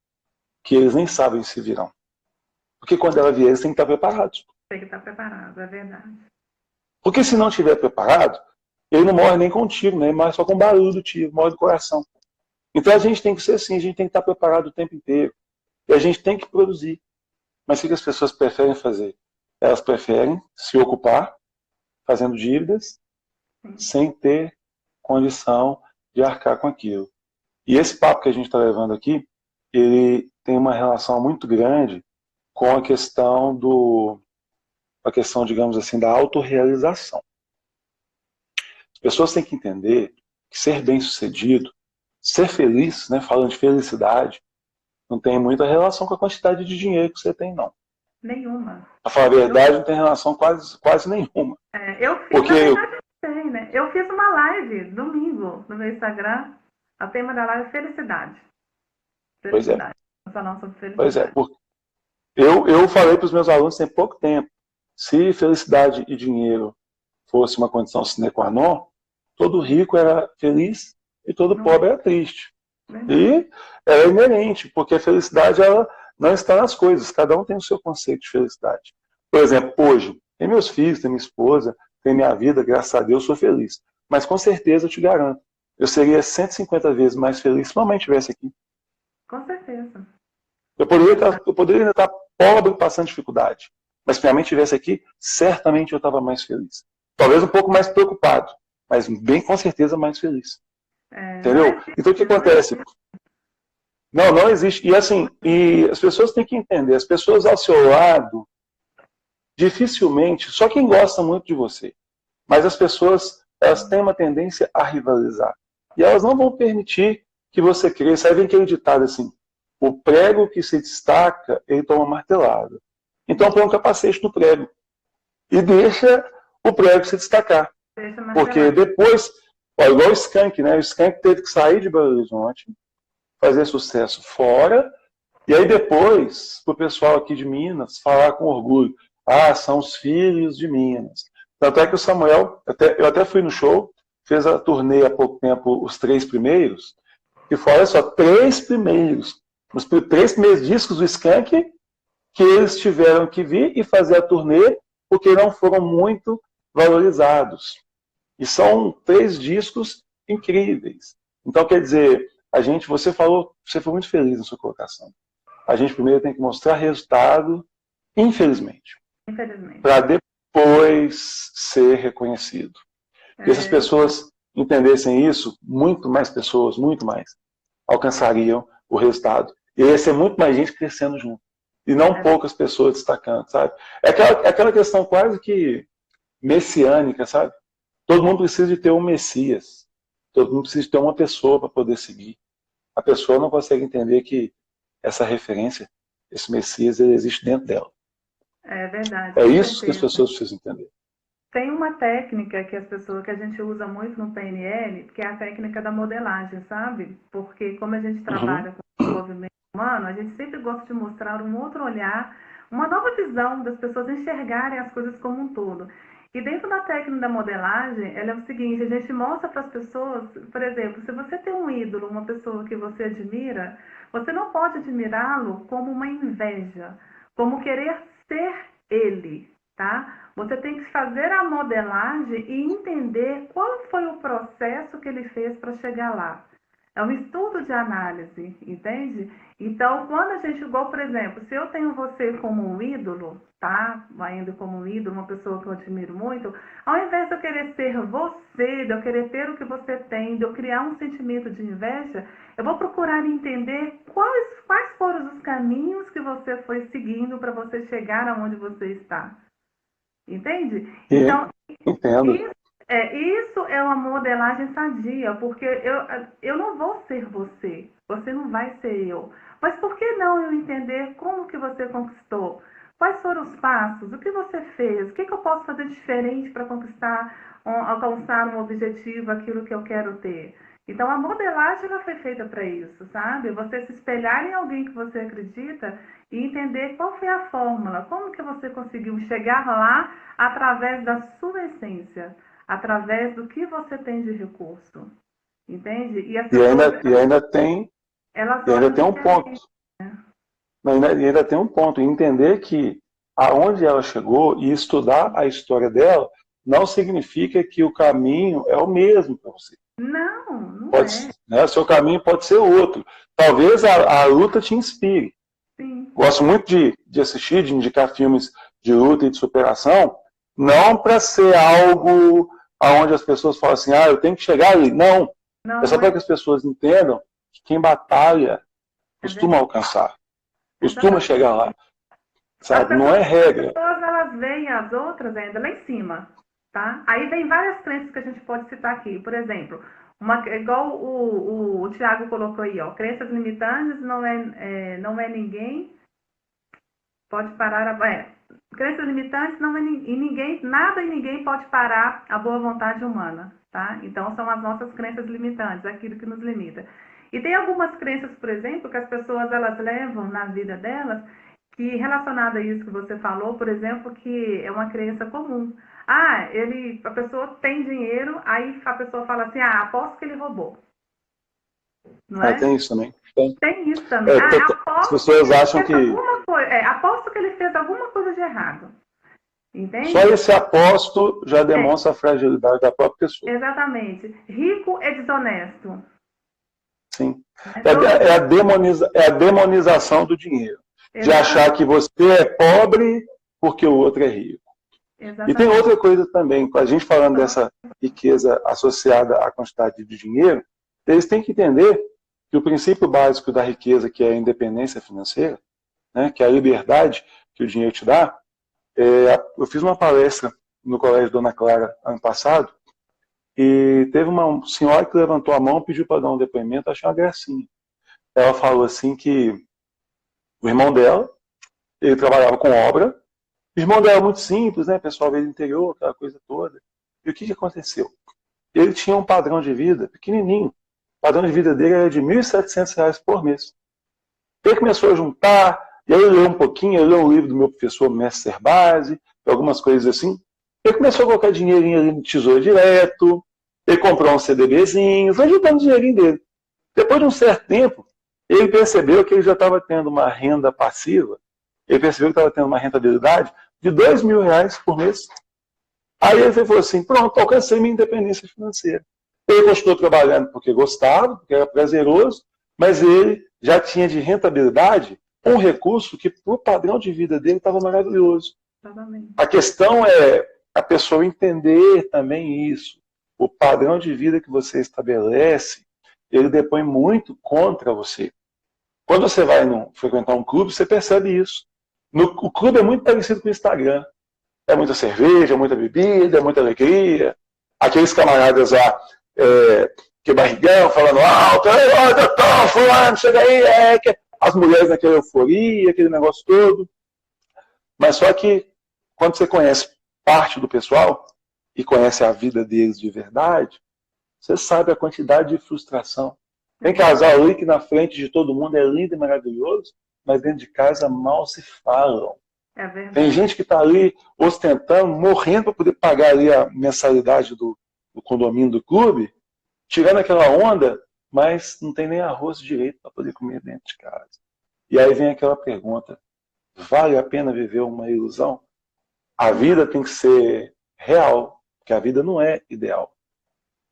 que eles nem sabem se virão? Porque quando ela vier, eles têm que estar preparados. Tem que estar preparado, é verdade. Porque se não estiver preparado, ele não morre nem com tiro, né? Ele morre só com barulho do tiro, morre do coração. Então a gente tem que ser assim, a gente tem que estar preparado o tempo inteiro. E a gente tem que produzir. Mas o que as pessoas preferem fazer? Elas preferem se ocupar fazendo dívidas Sim. sem ter condição de arcar com aquilo. E esse papo que a gente está levando aqui ele tem uma relação muito grande com a questão, digamos assim, da autorrealização. As pessoas têm que entender que ser bem-sucedido, ser feliz, né, falando de felicidade, não tem muita relação com a quantidade de dinheiro que você tem, não. Nenhuma. Pra falar a verdade, não tem relação quase nenhuma. Na verdade, tem, né? Eu fiz uma live domingo no meu Instagram. O tema da live é felicidade. Felicidade. Vamos falar sobre felicidade. Pois é. Eu falei para os meus alunos tem pouco tempo, se felicidade e dinheiro fosse uma condição sine qua non, todo rico era feliz e todo pobre era triste. E é inerente, porque a felicidade ela não está nas coisas, cada um tem o seu conceito de felicidade. Por exemplo, hoje, tem meus filhos, tem minha esposa, tem minha vida, graças a Deus, sou feliz. Mas com certeza eu te garanto, eu seria 150 vezes mais feliz se mamãe estivesse aqui. Com certeza. Eu poderia ainda estar pobre, passando dificuldade. Mas se minha mãe estivesse aqui, certamente eu estava mais feliz. Talvez um pouco mais preocupado, mas bem com certeza mais feliz. Entendeu? Então o que acontece? Não existe. E assim, as pessoas têm que entender, as pessoas ao seu lado, dificilmente, só quem gosta muito de você, mas as pessoas, elas têm uma tendência a rivalizar. E elas não vão permitir que você cresça. Aí vem aquele ditado assim, o prego que se destaca, ele toma martelada. Então põe um capacete no prego e deixa o prego se destacar. Porque depois, igual o Skank, né? O Skank teve que sair de Belo Horizonte, fazer sucesso fora, e aí depois, pro pessoal aqui de Minas, falar com orgulho, são os filhos de Minas. Tanto é que o Samuel, eu até fui no show, fez a turnê há pouco tempo, os 3 primeiros, e foi, olha só, 3 primeiros. Os 3 primeiros discos do Skank, que eles tiveram que vir e fazer a turnê, porque não foram muito valorizados. E são 3 discos incríveis. Então, quer dizer, você foi muito feliz na sua colocação. A gente primeiro tem que mostrar resultado, infelizmente. Para depois ser reconhecido. E se as pessoas entendessem isso, muito mais pessoas, muito mais, alcançariam o resultado. E ia ser muito mais gente crescendo junto. E não poucas pessoas destacando, sabe? É aquela questão quase que messiânica, sabe? Todo mundo precisa de ter um Messias. Todo mundo precisa de ter uma pessoa para poder seguir. A pessoa não consegue entender que essa referência, esse Messias, ele existe dentro dela. É verdade. É isso que as pessoas precisam entender. Tem uma técnica que a gente usa muito no PNL, que é a técnica da modelagem, sabe? Porque como a gente trabalha com desenvolvimento humano, a gente sempre gosta de mostrar um outro olhar, uma nova visão das pessoas enxergarem as coisas como um todo. E dentro da técnica da modelagem, ela é o seguinte, a gente mostra para as pessoas, por exemplo, se você tem um ídolo, uma pessoa que você admira, você não pode admirá-lo como uma inveja, como querer ser ele, tá? Você tem que fazer a modelagem e entender qual foi o processo que ele fez para chegar lá. É um estudo de análise, entende? Então, quando a gente, igual, por exemplo, se eu tenho você como um ídolo, tá? Ainda como um ídolo, uma pessoa que eu admiro muito, ao invés de eu querer ser você, de eu querer ter o que você tem, de eu criar um sentimento de inveja, eu vou procurar entender quais foram os caminhos que você foi seguindo para você chegar aonde você está. Entende? Então, entendo. Isso é uma modelagem sadia, porque eu não vou ser você, você não vai ser eu. Mas por que não eu entender como que você conquistou? Quais foram os passos? O que você fez? O que eu posso fazer diferente para alcançar um objetivo, aquilo que eu quero ter? Então, a modelagem ela foi feita para isso, sabe? Você se espelhar em alguém que você acredita e entender qual foi a fórmula, como que você conseguiu chegar lá através da sua essência, através do que você tem de recurso, entende? E ainda tem um ponto. E ainda tem um ponto, entender que aonde ela chegou e estudar a história dela não significa que o caminho é o mesmo para você. Não pode, né, o seu caminho pode ser outro. Talvez a luta te inspire. Sim. Gosto muito de assistir, de indicar filmes de luta e de superação, não para ser algo onde as pessoas falam assim, eu tenho que chegar ali. Não. É só para que as pessoas entendam que quem batalha costuma alcançar, costuma Exatamente. chegar lá, As sabe? Não pessoas, é regra. elas veem as outras ainda lá em cima, tá? Aí vem várias crenças que a gente pode citar aqui. Por exemplo, igual o Tiago colocou aí, ó, crenças limitantes não é ninguém pode parar crenças limitantes não é e ninguém, nada e ninguém pode parar a boa vontade humana, tá? Então são as nossas crenças limitantes, aquilo que nos limita. E tem algumas crenças, por exemplo, que as pessoas elas levam na vida delas, que relacionada a isso que você falou, por exemplo, que é uma crença comum. A pessoa tem dinheiro, aí a pessoa fala assim, aposto que ele roubou, não Ah, é? tem isso também. Tem. Tem isso também. As Aposto que pessoas ele acham fez que alguma coisa. Aposto que ele fez alguma coisa de errado. só Entende? esse aposto já É, demonstra a fragilidade da própria pessoa. exatamente. Rico é desonesto. Sim. Né? Todo É a demonização do dinheiro. De achar exatamente. que você é pobre porque o outro é rico. E tem Exatamente. outra coisa também, com a gente falando dessa riqueza associada à quantidade de dinheiro, eles têm que entender que o princípio básico da riqueza, que é a independência financeira, né, que é a liberdade que o dinheiro te dá, eu fiz uma palestra no Colégio Dona Clara ano passado, e teve uma senhora que levantou a mão e pediu para dar um depoimento, achei uma gracinha. Ela falou assim que o irmão dela, ele trabalhava com obra, o irmão dela era muito simples, né? Pessoal veio do interior, aquela coisa toda. E o que aconteceu? Ele tinha um padrão de vida pequenininho. O padrão de vida dele era de R$ 1.700 por mês. Ele começou a juntar, e aí ele leu um pouquinho, ele leu um livro do meu professor Mestre Base, algumas coisas assim. Ele começou a colocar dinheirinho ali no Tesouro Direto, ele comprou uns CDBzinhos, foi juntando o dinheirinho dele. Depois de um certo tempo, ele percebeu que ele já estava tendo uma renda passiva, ele percebeu que estava tendo uma rentabilidade de R$ 2.000 por mês. Aí ele falou assim, pronto, alcancei minha independência financeira. Ele continuou trabalhando porque gostava, porque era prazeroso, mas ele já tinha de rentabilidade um recurso que, para o padrão de vida dele, estava maravilhoso. Exatamente. A questão é a pessoa entender também isso. O padrão de vida que você estabelece, ele depõe muito contra você. Quando você vai frequentar um clube, você percebe isso. O clube é muito parecido com o Instagram. É muita cerveja, muita bebida, é muita alegria. Aqueles camaradas lá, que barrigão, falando alto, ô doutor, fulano, chega aí, as mulheres naquela euforia, aquele negócio todo. Mas só que, quando você conhece parte do pessoal, e conhece a vida deles de verdade, você sabe a quantidade de frustração. Tem casal ali que na frente de todo mundo é lindo e maravilhoso, mas dentro de casa mal se falam. É verdade. Tem gente que está ali ostentando, morrendo para poder pagar ali a mensalidade do condomínio do clube, tirando aquela onda, mas não tem nem arroz direito para poder comer dentro de casa. E aí vem aquela pergunta, vale a pena viver uma ilusão? A vida tem que ser real, porque a vida não é ideal.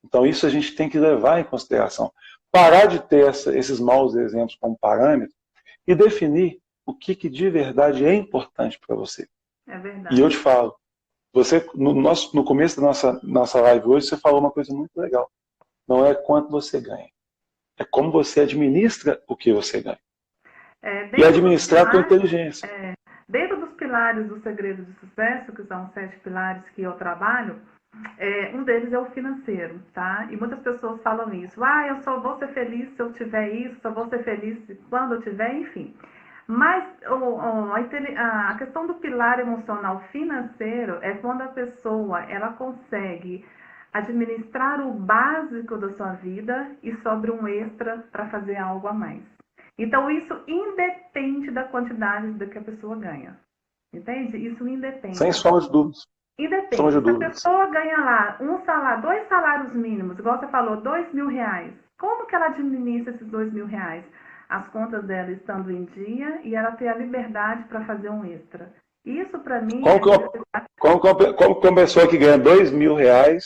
Então isso a gente tem que levar em consideração. Parar de ter esses maus exemplos como parâmetro e definir o que de verdade é importante para você. É verdade. E eu te falo, você no começo da nossa live hoje, você falou uma coisa muito legal. Não é quanto você ganha, é como você administra o que você ganha. E administrar com inteligência. Dentro dos pilares do segredo de sucesso, que são 7 pilares que eu trabalho, um deles é o financeiro, tá? E muitas pessoas falam isso. Eu só vou ser feliz se eu tiver isso, só vou ser feliz quando eu tiver, enfim. Mas a questão do pilar emocional financeiro é quando a pessoa ela consegue administrar o básico da sua vida e sobra um extra para fazer algo a mais. Então, isso independe da quantidade da que a pessoa ganha. Entende? Isso independe. Sem sombra de dúvidas. Independe. Se a pessoa ganha lá 2 salários mínimos, igual você falou, R$ 2.000, como que ela administra esses R$ 2.000? As contas dela estando em dia e ela ter a liberdade para fazer um extra. Isso para mim como que uma pessoa que ganha R$ 2.000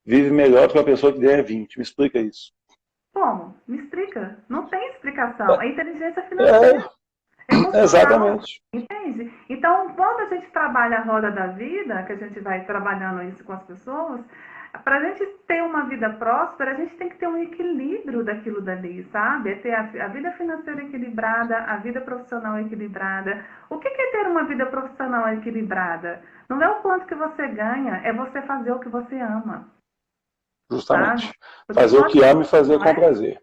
vive melhor do que uma pessoa que ganha 20? Me explica isso. Como? Me explica. Não tem explicação. A inteligência financeira. Exatamente. Entende? Então, quando a gente trabalha a roda da vida, que a gente vai trabalhando isso com as pessoas, para a gente ter uma vida próspera, a gente tem que ter um equilíbrio daquilo dali, sabe? É ter a vida financeira equilibrada, a vida profissional equilibrada. O que é ter uma vida profissional equilibrada? Não é o quanto que você ganha, é você fazer o que você ama, Justamente. sabe? Porque Fazer o quando que ama e fazer não com é prazer.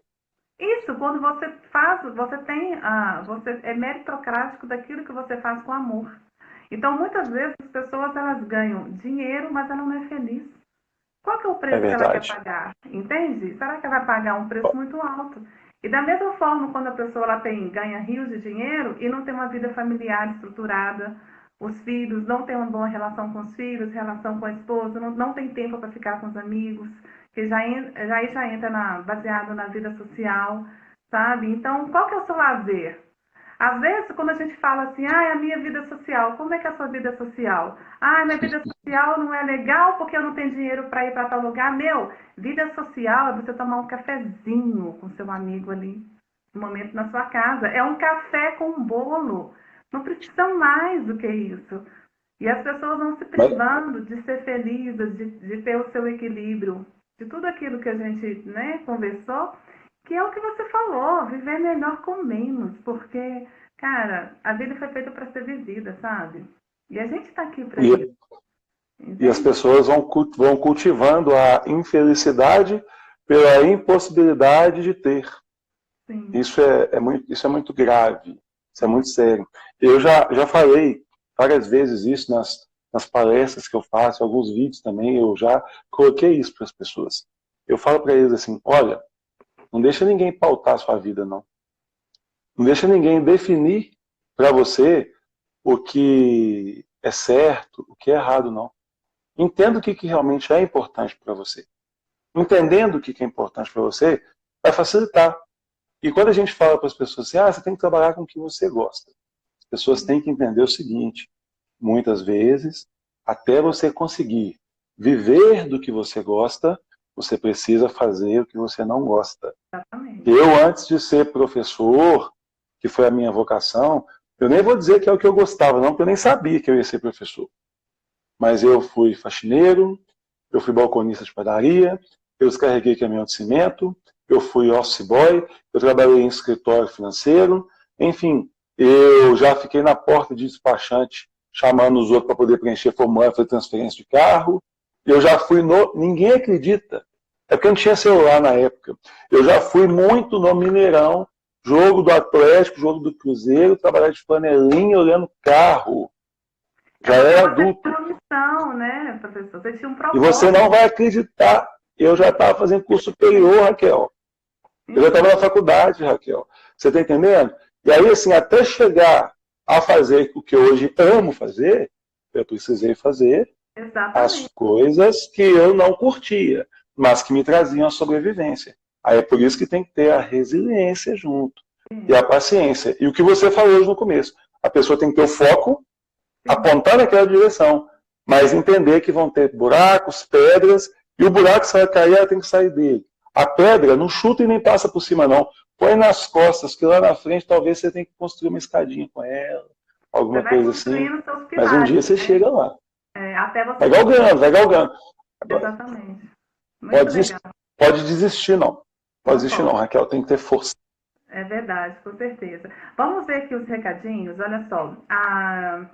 isso, quando você faz, você tem você é meritocrático daquilo que você faz com amor. Então, muitas vezes as pessoas elas ganham dinheiro, mas ela não é feliz. Qual que é o É preço que ela quer verdade. pagar? Entende? Será que ela vai pagar um preço muito alto? E da mesma forma, quando a pessoa ela ganha rios de dinheiro e não tem uma vida familiar estruturada, os filhos não têm uma boa relação com os filhos, relação com a esposa, não tem tempo para ficar com os amigos, que já entra baseado na vida social, sabe? Então, qual que é o seu lazer? Às vezes, quando a gente fala assim, a minha vida social, como é que é a sua vida social? Minha vida social não é legal porque eu não tenho dinheiro para ir para tal lugar. Meu, vida social é você tomar um cafezinho com seu amigo ali, um momento na sua casa. É um café com um bolo. Não precisa mais do que isso. E as pessoas vão se Mas, privando de ser felizes, de ter o seu equilíbrio, de tudo aquilo que a gente, né, conversou, que é o que você falou, viver melhor com menos, porque, cara, a vida foi feita para ser vivida, sabe? E a gente está aqui para isso, e, e as entende? pessoas vão cultivando a infelicidade pela impossibilidade de ter. Sim, Isso é muito grave, isso é muito sério. Eu já falei várias vezes isso nas palestras que eu faço, alguns vídeos também, eu já coloquei isso para as pessoas. Eu falo para eles assim, olha, não deixa ninguém pautar a sua vida, não. Não deixa ninguém definir para você o que é certo, o que é errado, não. Entenda o que realmente é importante para você. Entendendo o que é importante para você, vai facilitar. E quando a gente fala para as pessoas assim, você tem que trabalhar com o que você gosta. As pessoas têm que entender o seguinte, muitas vezes, até você conseguir viver do que você gosta, você precisa fazer o que você não gosta. exatamente. Eu, antes de ser professor, que foi a minha vocação, eu nem vou dizer que é o que eu gostava, não, porque eu nem sabia que eu ia ser professor. Mas eu fui faxineiro, eu fui balconista de padaria, eu descarreguei caminhão de cimento, eu fui office boy, eu trabalhei em escritório financeiro, enfim, eu já fiquei na porta de despachante chamando os outros para poder preencher formulário, fazer transferência de carro. Eu já fui no. Ninguém acredita. É porque não tinha celular na época. Eu já fui muito no Mineirão, jogo do Atlético, jogo do Cruzeiro, trabalhar de flanelinha olhando carro. É Já porque era você tinha adulto. uma missão, né, professor? Você tinha um E você propósito. não vai acreditar. Eu já estava fazendo curso superior, Raquel. Eu já estava Então, na faculdade, Raquel. Você está entendendo? E aí, assim, até chegar a fazer o que eu hoje amo fazer, eu precisei fazer as exatamente. coisas que eu não curtia, mas que me traziam a sobrevivência. Aí é por isso que tem que ter a resiliência junto. E a Sim, paciência. E o que você falou hoje no começo. A pessoa tem que ter o foco, sim. apontar naquela direção, mas entender que vão ter buracos, pedras, e o buraco, se ela cair, ela tem que sair dele. A pedra não chuta e nem passa por cima, não. Põe nas costas, que lá na frente talvez você tenha que construir uma escadinha com ela, Você alguma vai coisa assim. construindo seus Mas um pilares, dia você né? chega lá. Até Vai você chegar. galgando, vai galgando. Agora, Exatamente. Muito pode legal. desistir, pode desistir não. Pode Não desistir não, pode. Raquel, tem que ter força. É verdade, com certeza. Vamos ver aqui os recadinhos. Olha só. A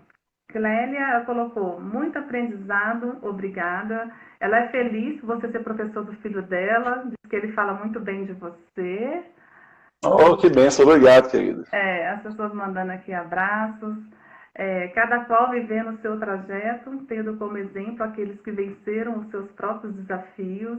Clélia colocou muito aprendizado, obrigada. Ela é feliz por você ser professor do filho dela. Diz que ele fala muito bem de você. Oh, que benção, obrigado, querido. As pessoas mandando aqui abraços. Cada qual vivendo o seu trajeto, tendo como exemplo aqueles que venceram os seus próprios desafios.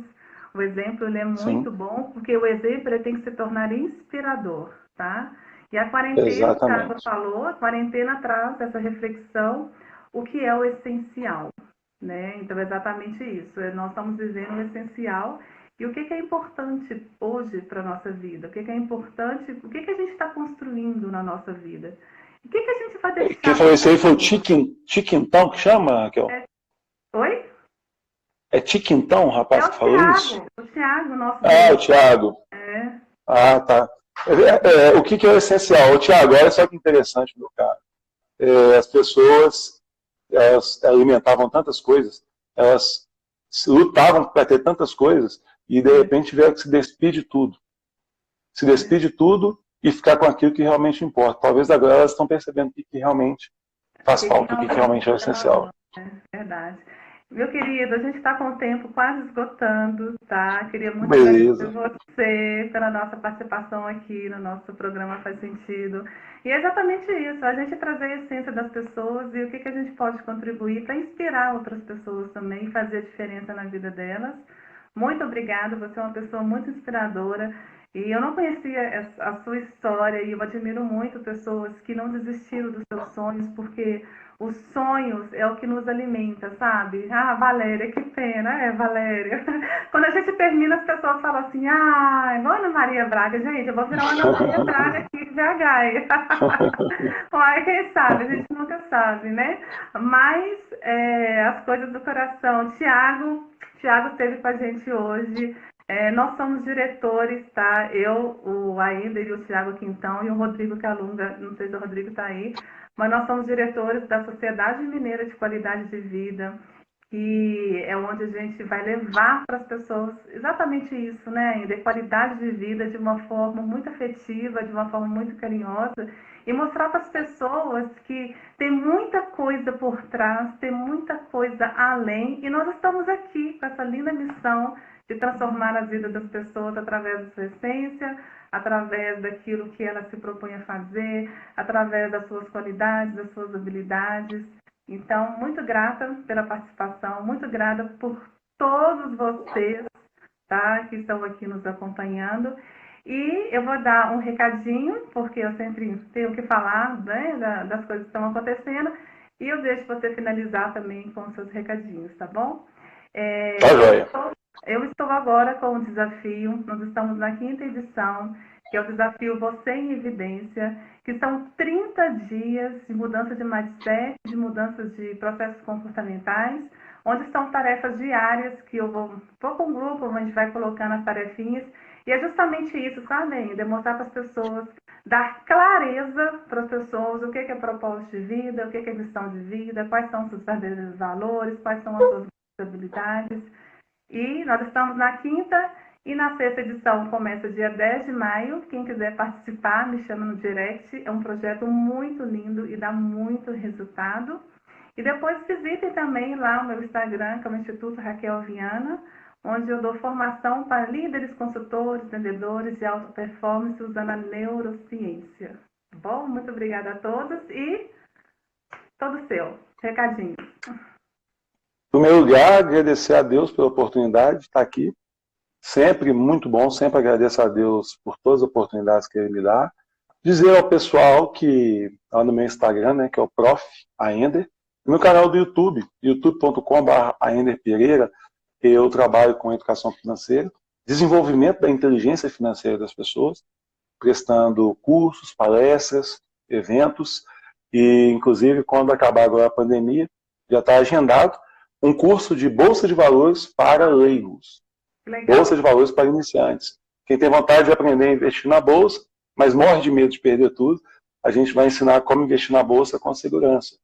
O exemplo ele é Sim, muito bom, porque o exemplo ele tem que se tornar inspirador, tá? E a quarentena, o Thiago exatamente. falou, a quarentena traz essa reflexão, o que é o essencial, né? Então, é exatamente isso. Nós estamos vivendo o essencial e o que é importante hoje para a nossa vida? O que é importante? O que a gente está construindo na nossa vida? O que a gente vai Quem deixar para falou o isso aí foi o futuro? Tiquintão que chama, Raquel? É, oi? É Tiquintão, o É rapaz que falou isso? O Thiago, nosso Ah, o diretor. Thiago. É, Ah, tá. O que é o essencial? O Thiago, olha só que interessante, meu cara. As pessoas elas alimentavam tantas coisas, elas lutavam para ter tantas coisas e de repente tiveram que se despedir de tudo. Se despedir de tudo e ficar com aquilo que realmente importa. Talvez agora elas estão percebendo o que realmente faz falta, o que realmente é o essencial. É verdade. Meu querido, a gente está com o tempo quase esgotando, tá? Queria muito Beleza. agradecer você pela nossa participação aqui no nosso programa Faz Sentido. E é exatamente isso, a gente trazer a essência das pessoas e o que a gente pode contribuir para inspirar outras pessoas também e fazer a diferença na vida delas. Muito obrigada, você é uma pessoa muito inspiradora. E eu não conhecia a sua história e eu admiro muito pessoas que não desistiram dos seus sonhos, porque os sonhos é o que nos alimenta, sabe? Ah, Valéria, que pena, Valéria. Quando a gente termina, as pessoas falam assim, ah, igual Ana Maria Braga, gente, eu vou virar uma Ana Maria Braga aqui de BH. Ai, quem sabe, a gente nunca sabe, né? Mas as coisas do coração. Tiago esteve com a gente hoje. Nós somos diretores, tá? Eu, o Aínder e o Tiago Quintão e o Rodrigo Calunga, não sei se o Rodrigo está aí, mas nós somos diretores da Sociedade Mineira de Qualidade de Vida, que é onde a gente vai levar para as pessoas exatamente isso, né, Aínder? Qualidade de vida de uma forma muito afetiva, de uma forma muito carinhosa, e mostrar para as pessoas que tem muita coisa por trás, tem muita coisa além, e nós estamos aqui com essa linda missão de transformar a vida das pessoas através da sua essência, através daquilo que ela se propõe a fazer, através das suas qualidades, das suas habilidades. Então, muito grata pela participação, muito grata por todos vocês, tá, que estão aqui nos acompanhando. E eu vou dar um recadinho, porque eu sempre tenho que falar, né, das coisas que estão acontecendo, e eu deixo você finalizar também com os seus recadinhos, tá bom? Tá joia. Eu estou agora com um desafio, nós estamos na 5ª edição, que é o desafio Você em Evidência, que são 30 dias de mudança de mindset, de mudanças de processos comportamentais, onde são tarefas diárias que eu vou com um grupo, onde a gente vai colocando as tarefinhas, e é justamente isso, sabe? Demonstrar para as pessoas, dar clareza para as pessoas o que é propósito de vida, o que é missão de vida, quais são os seus verdadeiros valores, quais são as suas responsabilidades. E nós estamos na 5ª e na 6ª edição começa dia 10 de maio. Quem quiser participar, me chama no direct. É um projeto muito lindo e dá muito resultado. E depois visitem também lá o meu Instagram, que é o Instituto Raquel Viana, onde eu dou formação para líderes, consultores, vendedores de alta performance usando a neurociência. Bom, muito obrigada a todos e todo seu. Recadinho. Em primeiro lugar, agradecer a Deus pela oportunidade de estar aqui. Sempre muito bom, sempre agradeço a Deus por todas as oportunidades que Ele me dá. Dizer ao pessoal que está no meu Instagram, né, que é o Prof. Aender, no meu canal do YouTube, youtube.com/Aender Pereira, eu trabalho com educação financeira, desenvolvimento da inteligência financeira das pessoas, prestando cursos, palestras, eventos, e inclusive quando acabar agora a pandemia, já está agendado um curso de Bolsa de Valores para leigos. Legal. Bolsa de Valores para iniciantes. Quem tem vontade de aprender a investir na Bolsa, mas morre de medo de perder tudo, a gente vai ensinar como investir na Bolsa com segurança,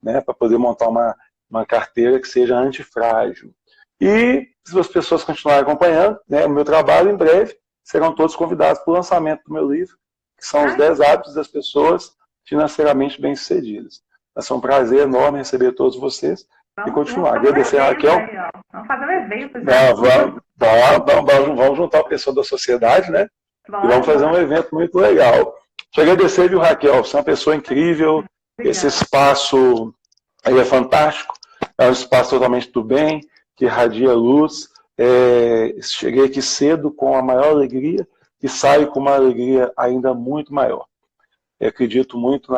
né, para poder montar uma carteira que seja antifrágil. E se as pessoas continuarem acompanhando, né, o meu trabalho, em breve, serão todos convidados para o lançamento do meu livro, que são os 10 hábitos das pessoas financeiramente bem-sucedidas. Vai ser um prazer enorme receber todos vocês. E continuar. Agradecer a Raquel. Vamos fazer um evento já. Vamos juntar o pessoal da sociedade, né? E vamos fazer um evento muito legal. Te agradecer, viu, Raquel? Você é uma pessoa incrível. Obrigada. Esse espaço aí é fantástico. É um espaço totalmente do bem, que irradia luz. Cheguei aqui cedo com a maior alegria e saio com uma alegria ainda muito maior. Eu acredito muito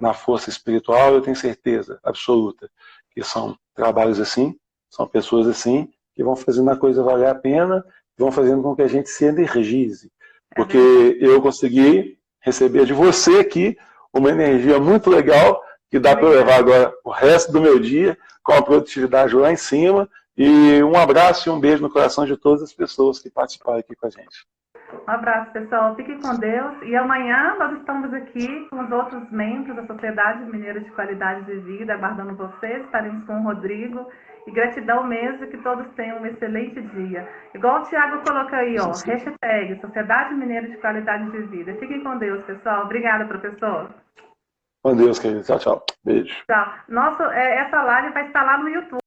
na força espiritual, eu tenho certeza absoluta que são trabalhos assim, são pessoas assim, que vão fazendo a coisa valer a pena, vão fazendo com que a gente se energize. Porque eu consegui receber de você aqui uma energia muito legal, que dá para eu levar agora o resto do meu dia, com a produtividade lá em cima, e um abraço e um beijo no coração de todas as pessoas que participaram aqui com a gente. Um abraço, pessoal. Fiquem com Deus. E amanhã nós estamos aqui com os outros membros da Sociedade Mineira de Qualidade de Vida, aguardando vocês. Estaremos com o Rodrigo E gratidão mesmo, que todos tenham um excelente dia. Igual o Thiago colocou aí, ó, hashtag Sociedade Mineira de Qualidade de Vida. Fiquem com Deus, pessoal. Obrigada, professor. Com Deus, querido. Tchau, tchau. Beijo. Tchau. Nossa, essa live vai estar lá no YouTube.